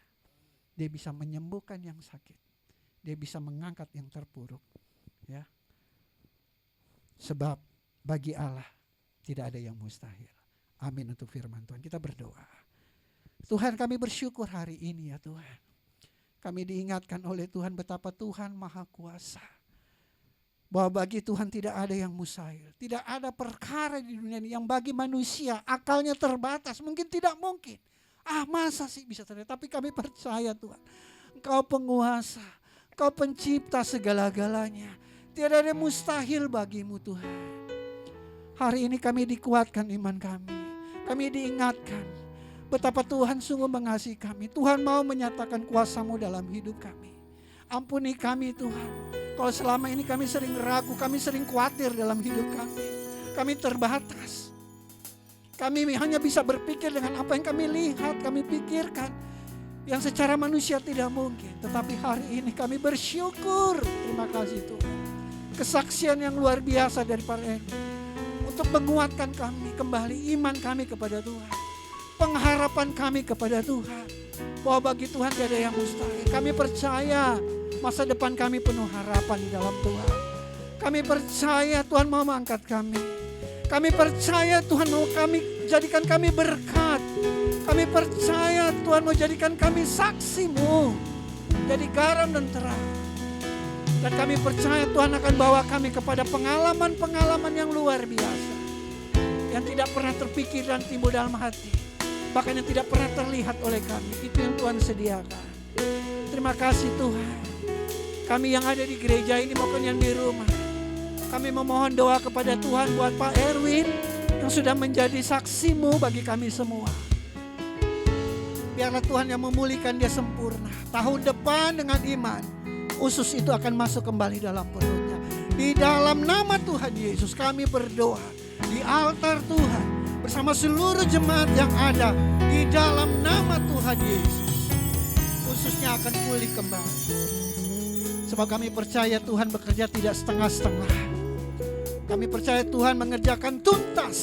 Dia bisa menyembuhkan yang sakit. Dia bisa mengangkat yang terpuruk. Ya. Sebab bagi Allah tidak ada yang mustahil. Amin untuk firman Tuhan. Kita berdoa. Tuhan, kami bersyukur hari ini ya Tuhan. Kami diingatkan oleh Tuhan betapa Tuhan maha kuasa. Bahwa bagi Tuhan tidak ada yang mustahil. Tidak ada perkara di dunia ini yang bagi manusia akalnya terbatas. Mungkin tidak mungkin. Masa sih bisa terjadi. Tapi kami percaya Tuhan. Engkau penguasa. Engkau pencipta segala-galanya. Tidak ada yang mustahil bagimu Tuhan. Hari ini kami dikuatkan iman kami. Kami diingatkan betapa Tuhan sungguh mengasihi kami. Tuhan mau menyatakan kuasa-Mu dalam hidup kami. Ampuni kami Tuhan. Kalau selama ini kami sering ragu, kami sering khawatir dalam hidup kami. Kami terbatas. Kami hanya bisa berpikir dengan apa yang kami lihat, kami pikirkan. Yang secara manusia tidak mungkin. Tetapi hari ini kami bersyukur. Terima kasih Tuhan. Kesaksian yang luar biasa dari Pak Erwin. Untuk menguatkan kami kembali iman kami kepada Tuhan. Pengharapan kami kepada Tuhan. Bahwa bagi Tuhan tidak ada yang mustahil. Kami percaya masa depan kami penuh harapan di dalam Tuhan. Kami percaya Tuhan mau mengangkat kami. Kami percaya Tuhan mau jadikan kami berkat. Kami percaya Tuhan mau jadikan kami saksi-Mu. menjadi garam dan terang. Dan kami percaya Tuhan akan bawa kami kepada pengalaman-pengalaman yang luar biasa, yang tidak pernah terpikir dan timbul dalam hati, bahkan yang tidak pernah terlihat oleh kami. Itu yang Tuhan sediakan. Terima kasih Tuhan. Kami yang ada di gereja ini maupun yang di rumah, kami memohon doa kepada Tuhan buat Pak Erwin yang sudah menjadi saksi-Mu bagi kami semua. Biarlah Tuhan yang memulihkan dia sempurna. Tahun depan dengan iman, usus itu akan masuk kembali dalam perutnya. Di dalam nama Tuhan Yesus kami berdoa di altar Tuhan bersama seluruh jemaat yang ada. Di dalam nama Tuhan Yesus, ususnya akan pulih kembali. Sebab kami percaya Tuhan bekerja tidak setengah-setengah. Kami percaya Tuhan mengerjakan tuntas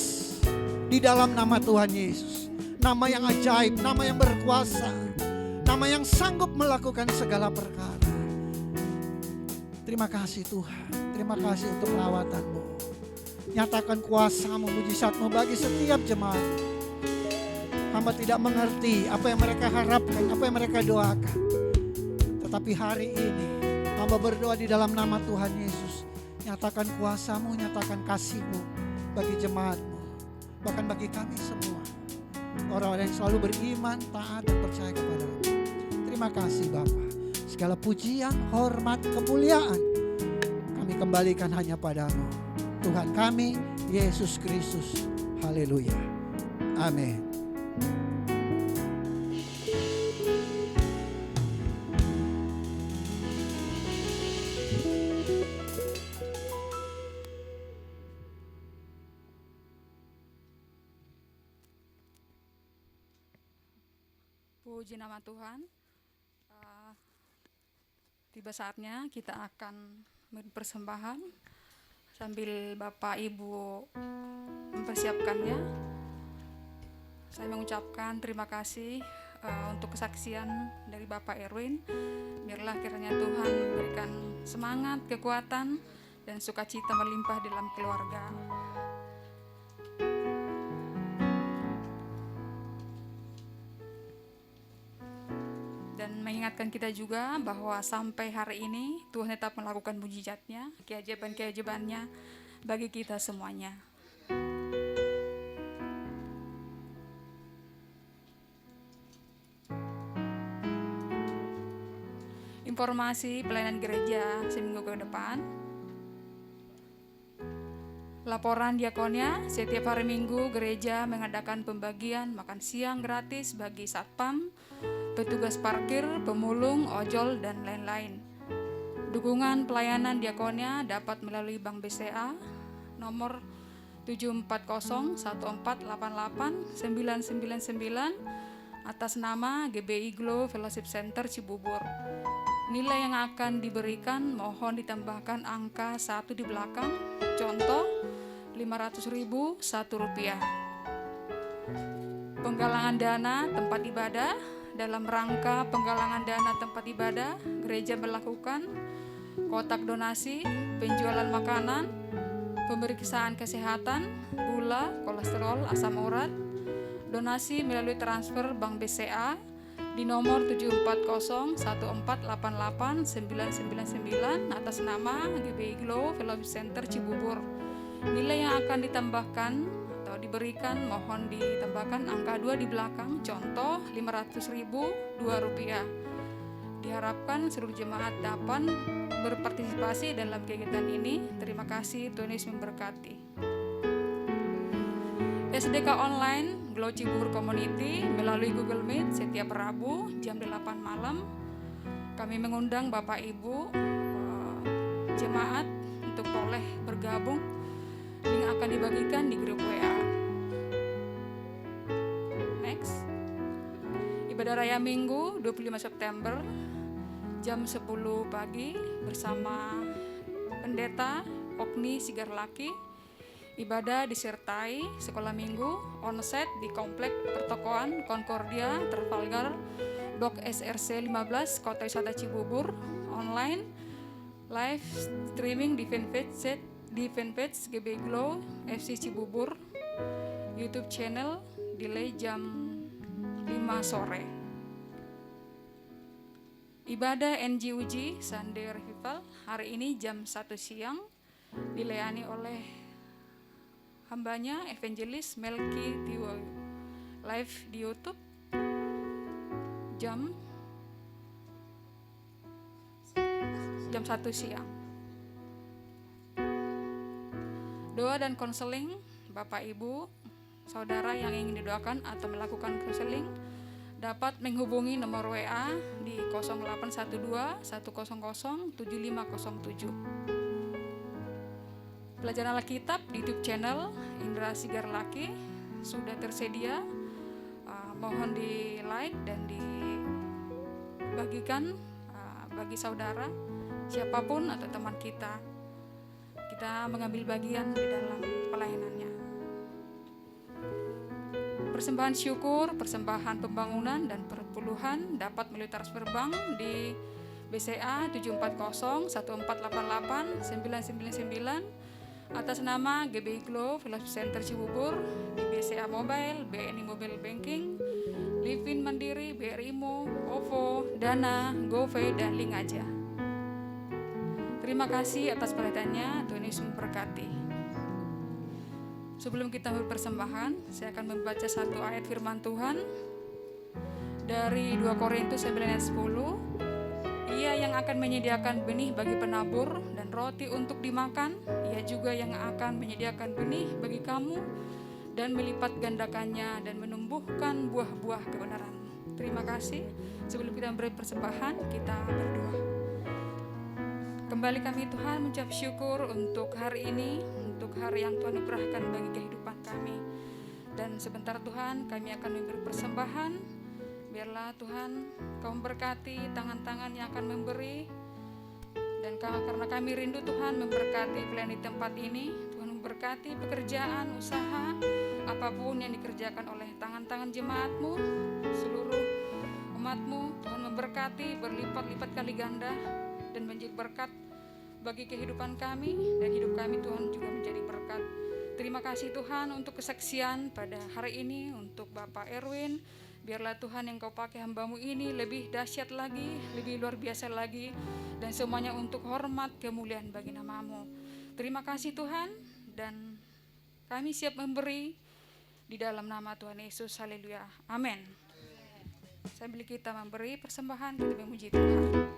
di dalam nama Tuhan Yesus. Nama yang ajaib, nama yang berkuasa, nama yang sanggup melakukan segala perkara. Terima kasih Tuhan, terima kasih untuk perawatan-Mu. Nyatakan kuasa-Mu, mujizat-Mu bagi setiap jemaat. Hamba tidak mengerti apa yang mereka harapkan, apa yang mereka doakan. Tetapi hari ini hamba berdoa di dalam nama Tuhan Yesus. Nyatakan kuasa-Mu, nyatakan kasih-Mu bagi jemaat-Mu. Bahkan bagi kami semua. Orang-orang yang selalu beriman, taat dan percaya kepada-Mu. Terima kasih Bapa. Segala pujian, hormat, kemuliaan kami kembalikan hanya pada-Mu. Tuhan kami, Yesus Kristus. Haleluya. Amin. Puji nama Tuhan. Tiba saatnya kita akan berpersembahan sambil Bapak Ibu mempersiapkannya. Saya mengucapkan terima kasih untuk kesaksian dari Bapak Erwin. Biarlah kiranya Tuhan memberikan semangat, kekuatan, dan sukacita melimpah dalam keluarga. Dan mengingatkan kita juga bahwa sampai hari ini Tuhan tetap melakukan mujizat-Nya, keajaiban-keajaiban-Nya bagi kita semuanya. Informasi pelayanan gereja seminggu ke depan. Laporan diakonnya, setiap hari Minggu gereja mengadakan pembagian makan siang gratis bagi satpam, petugas parkir, pemulung, ojol, dan lain-lain. Dukungan pelayanan diakonnya dapat melalui Bank BCA nomor 74014889999 atas nama GBI Glow Fellowship Center Cibubur. Nilai yang akan diberikan mohon ditambahkan angka 1 di belakang, contoh 500.000 Rp1. Penggalangan dana tempat ibadah. Dalam rangka penggalangan dana tempat ibadah, gereja melakukan kotak donasi, penjualan makanan, pemeriksaan kesehatan, gula, kolesterol, asam urat, donasi melalui transfer Bank BCA di nomor 74014889999 atas nama GBI Glow Fellowship Center Cibubur. Nilai yang akan ditambahkan atau diberikan mohon ditambahkan angka 2 di belakang, contoh 500.000 Rp2. Diharapkan seluruh jemaat dapat berpartisipasi dalam kegiatan ini. Terima kasih, Tuhan Yesus memberkati. SDK online Glow Cibubur Community melalui Google Meet setiap Rabu jam 8 malam. Kami mengundang Bapak Ibu jemaat untuk boleh bergabung. Link akan dibagikan di grup WA. Next. Ibadah Raya Minggu 25 September jam 10 pagi bersama Pendeta Okni Sigarlaki. Ibadah disertai sekolah minggu onsite di Komplek Pertokoan Concordia Trafalgar Blok SRC 15 Kota Wisata Cibubur. Online live streaming di fanpage GB Glow FC Cibubur, YouTube channel delay jam 5 sore. Ibadah NGUG Sunday Revival hari ini jam 1 siang dilayani oleh hambanya Evangelis Melki Tiwo, live di YouTube jam 1 siang. Doa dan konseling Bapak Ibu Saudara yang ingin didoakan atau melakukan konseling dapat menghubungi nomor WA di 0812 100 7507. Pelajaran Alkitab di YouTube channel Indra Sigar Laki sudah tersedia. Mohon di like dan dibagikan bagi saudara siapapun atau teman kita. Kita mengambil bagian di dalam pelayanannya. Persembahan syukur, persembahan pembangunan dan perpuluhan dapat melalui transfer bank di BCA 740 1488 999 atas nama GBI Glow Fellowship Center Cibubur di BCA Mobile, BNI Mobile Banking, Livin Mandiri, BRI Mo, OVO, Dana, GoPay, dan Link Aja. Terima kasih atas perhatiannya, Tuhan Yesus memberkati. Sebelum kita berpersembahan, saya akan membaca satu ayat firman Tuhan dari 2 Korintus 9 ayat 10. Ia yang akan menyediakan benih bagi penabur dan roti untuk dimakan, ia juga yang akan menyediakan benih bagi kamu dan melipat gandakannya dan menumbuhkan buah-buah kebenaran. Terima kasih. Sebelum kita memberi persembahan, kita berdoa. Kembali kami Tuhan mengucap syukur untuk hari ini, untuk hari yang Tuhan anugerahkan bagi kehidupan kami. Dan sebentar Tuhan kami akan memberi persembahan. Biarlah Tuhan Kau memberkati tangan-tangan yang akan memberi. Dan karena kami rindu Tuhan memberkati pelayan di tempat ini. Tuhan memberkati pekerjaan, usaha, apapun yang dikerjakan oleh tangan-tangan jemaat-Mu, seluruh umat-Mu. Tuhan memberkati berlipat-lipat kali ganda dan menjadi berkat bagi kehidupan kami, dan hidup kami Tuhan juga menjadi berkat. Terima kasih Tuhan untuk kesaksian pada hari ini untuk Bapak Erwin. Biarlah Tuhan yang Kau pakai hamba-Mu ini lebih dahsyat lagi, lebih luar biasa lagi, dan semuanya untuk hormat kemuliaan bagi nama-Mu. Terima kasih Tuhan, dan kami siap memberi di dalam nama Tuhan Yesus. Haleluya. Amin. Sambil kita memberi persembahan, kita memuji Tuhan.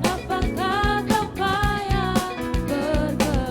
Apakah kau payah berkeliling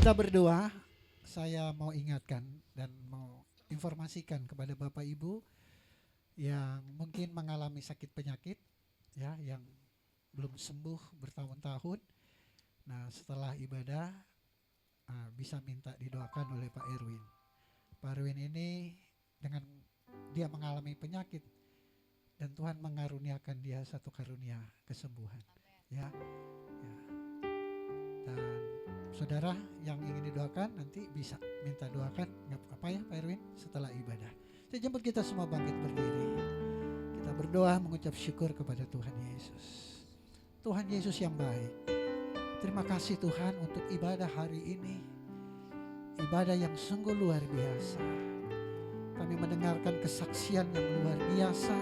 kita berdoa, saya mau ingatkan dan mau informasikan kepada Bapak Ibu yang mungkin mengalami sakit penyakit, ya, yang belum sembuh bertahun-tahun. Nah, setelah ibadah bisa minta didoakan oleh Pak Erwin. Pak Erwin ini dengan dia mengalami penyakit dan Tuhan mengaruniakan dia satu karunia kesembuhan. Ya. Dan saudara yang ingin didoakan nanti bisa minta doakan, nggak apa-apa ya Pak Erwin, setelah ibadah. Saya jemput kita semua bangkit berdiri. Kita berdoa mengucap syukur kepada Tuhan Yesus. Tuhan Yesus yang baik. Terima kasih Tuhan untuk ibadah hari ini. Ibadah yang sungguh luar biasa. Kami mendengarkan kesaksian yang luar biasa.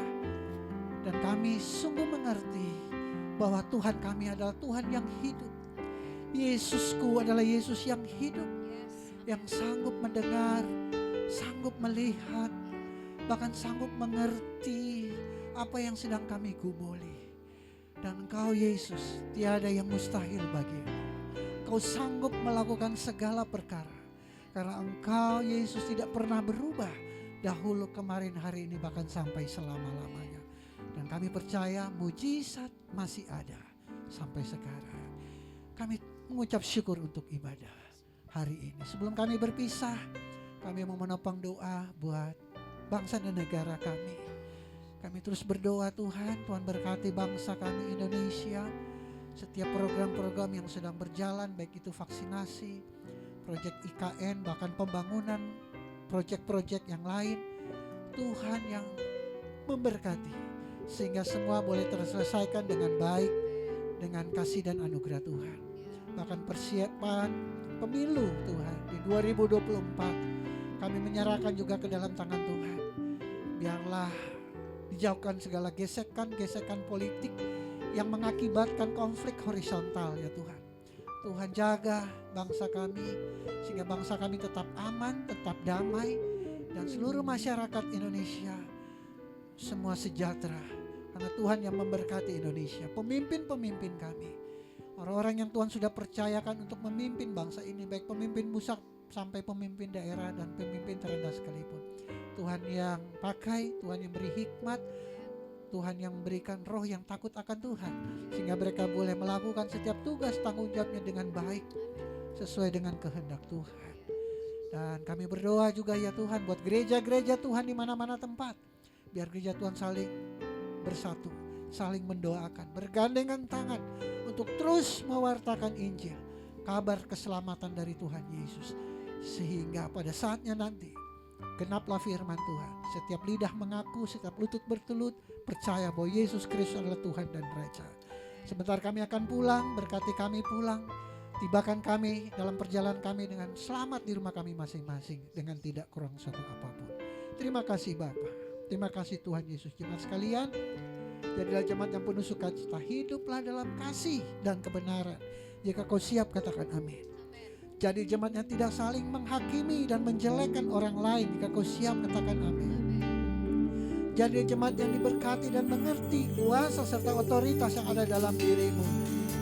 Dan kami sungguh mengerti bahwa Tuhan kami adalah Tuhan yang hidup. Yesusku adalah Yesus yang hidup. Yang sanggup mendengar, sanggup melihat, bahkan sanggup mengerti apa yang sedang kami gumuli. Dan Engkau Yesus, tiada yang mustahil bagimu. Kau sanggup melakukan segala perkara. Karena Engkau Yesus tidak pernah berubah. Dahulu, kemarin, hari ini, bahkan sampai selama-lamanya. Dan kami percaya mujizat masih ada sampai sekarang. Kami mengucap syukur untuk ibadah hari ini. Sebelum kami berpisah, kami mau menopang doa buat bangsa dan negara kami. Kami terus berdoa Tuhan berkati bangsa kami Indonesia. Setiap program-program yang sedang berjalan, baik itu vaksinasi, proyek IKN, bahkan pembangunan, proyek-proyek yang lain. Tuhan yang memberkati, sehingga semua boleh terselesaikan dengan baik, dengan kasih dan anugerah Tuhan. Bahkan persiapan pemilu Tuhan di 2024, kami menyerahkan juga ke dalam tangan Tuhan. Biarlah dijauhkan segala gesekan-gesekan politik yang mengakibatkan konflik horizontal ya Tuhan. Tuhan jaga bangsa kami sehingga bangsa kami tetap aman, tetap damai, dan seluruh masyarakat Indonesia semua sejahtera. Karena Tuhan yang memberkati Indonesia, pemimpin-pemimpin kami, orang-orang yang Tuhan sudah percayakan untuk memimpin bangsa ini, baik pemimpin pusat sampai pemimpin daerah dan pemimpin terendah sekalipun. Tuhan yang pakai, Tuhan yang beri hikmat, Tuhan yang memberikan roh yang takut akan Tuhan, sehingga mereka boleh melakukan setiap tugas tanggung jawabnya dengan baik, sesuai dengan kehendak Tuhan. Dan kami berdoa juga ya Tuhan buat gereja-gereja Tuhan di mana-mana tempat, biar gereja Tuhan saling bersatu, saling mendoakan, bergandengan tangan untuk terus mewartakan Injil, kabar keselamatan dari Tuhan Yesus, sehingga pada saatnya nanti genaplah firman Tuhan. Setiap lidah mengaku, setiap lutut bertelut percaya bahwa Yesus Kristus adalah Tuhan dan Raja. Sebentar kami akan pulang, berkati kami pulang, tibakan kami dalam perjalanan kami dengan selamat di rumah kami masing-masing, dengan tidak kurang satu apapun. Terima kasih Bapa, terima kasih Tuhan Yesus. Jemaat sekalian, jadilah jemaat yang penuh sukacita, hiduplah dalam kasih dan kebenaran. Jika kau siap katakan amin. Jadi jemaat yang tidak saling menghakimi dan menjelekkan orang lain. Jika kau siap katakan amin. Jadi jemaat yang diberkati dan mengerti kuasa serta otoritas yang ada dalam dirimu.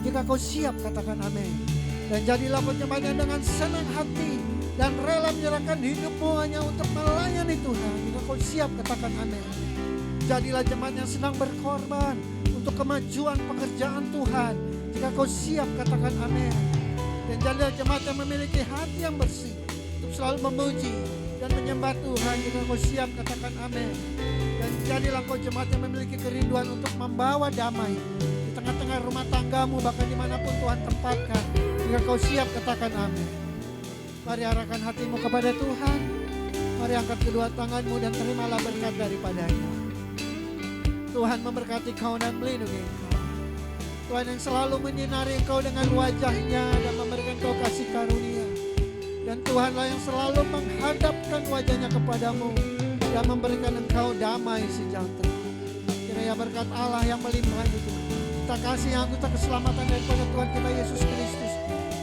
Jika kau siap katakan amin. Dan jadilah kau jemaat yang dengan senang hati dan rela menyerahkan hidupmu hanya untuk melayani Tuhan. Jika kau siap katakan amin. Jadilah jemaat yang senang berkorban untuk kemajuan pekerjaan Tuhan. Jika kau siap katakan amin. Dan jadilah jemaat yang memiliki hati yang bersih untuk selalu memuji dan menyembah Tuhan. Jika kau siap katakan amin. Dan jadilah kau jemaat yang memiliki kerinduan untuk membawa damai di tengah-tengah rumah tanggamu, bahkan dimanapun Tuhan tempatkan. Jika kau siap katakan amin. Mari arahkan hatimu kepada Tuhan. Mari angkat kedua tanganmu dan terimalah berkat daripadanya. Tuhan memberkati kau dan melindungi engkau. Tuhan yang selalu menyinari engkau dengan wajahnya dan memberikan kau kasih karunia. Dan Tuhanlah yang selalu menghadapkan wajahnya kepadamu dan memberikan engkau damai sejahtera. Kiranya berkat Allah yang melimpah itu, kita kasih anggota keselamatan daripada Tuhan kita Yesus Kristus,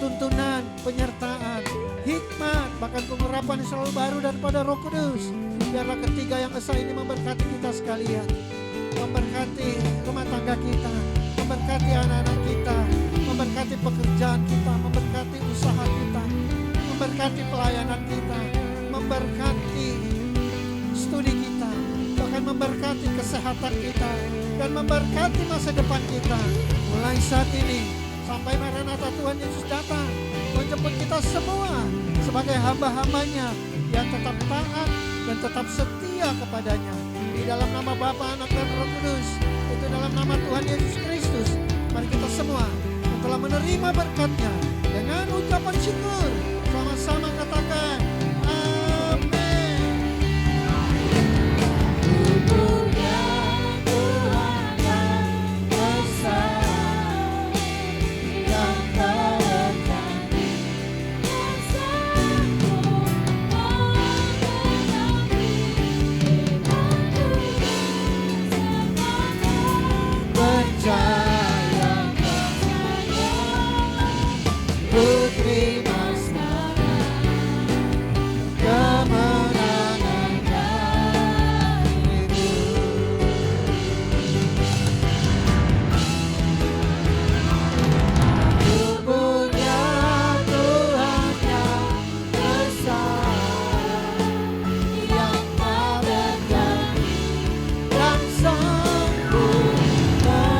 tuntunan, penyertaan, hikmat, bahkan pengurapan yang selalu baru daripada Roh Kudus. Biarlah ketiga yang esa ini memberkati kita sekalian, memberkati rumah tangga kita, memberkati anak-anak kita, memberkati pekerjaan kita, memberkati usaha kita. memberkati pelayanan kita, memberkati studi kita, bahkan memberkati kesehatan kita, dan memberkati masa depan kita. Mulai saat ini sampai Maranatha Tuhan Yesus datang menjemput kita semua sebagai hamba-hambanya yang tetap taat dan tetap setia kepadanya. Di dalam nama Bapa, Anak, dan Roh Kudus, itu dalam nama Tuhan Yesus Kristus, mari kita semua yang telah menerima berkat-Nya dengan ucapan syukur sama-sama katakan amin. Putri Mas Nara, kemenangan itu. Aku punya Tuhan yang besar, yang tak berganti dan sanggup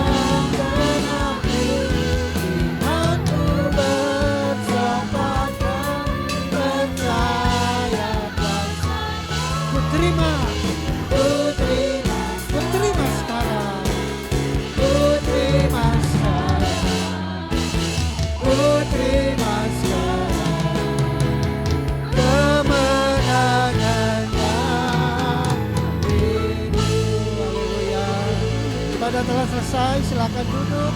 menggenapi imanku bersepakat percaya kuasa. Ku terima sekarang, ku terima sekarang, ku terima sekarang kemenangannya itu. Haleluya. Ibadah telah selesai, silakan duduk.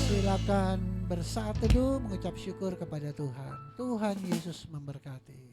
Silakan bersaat teduh mengucap syukur kepada Tuhan. Tuhan Yesus memberkati.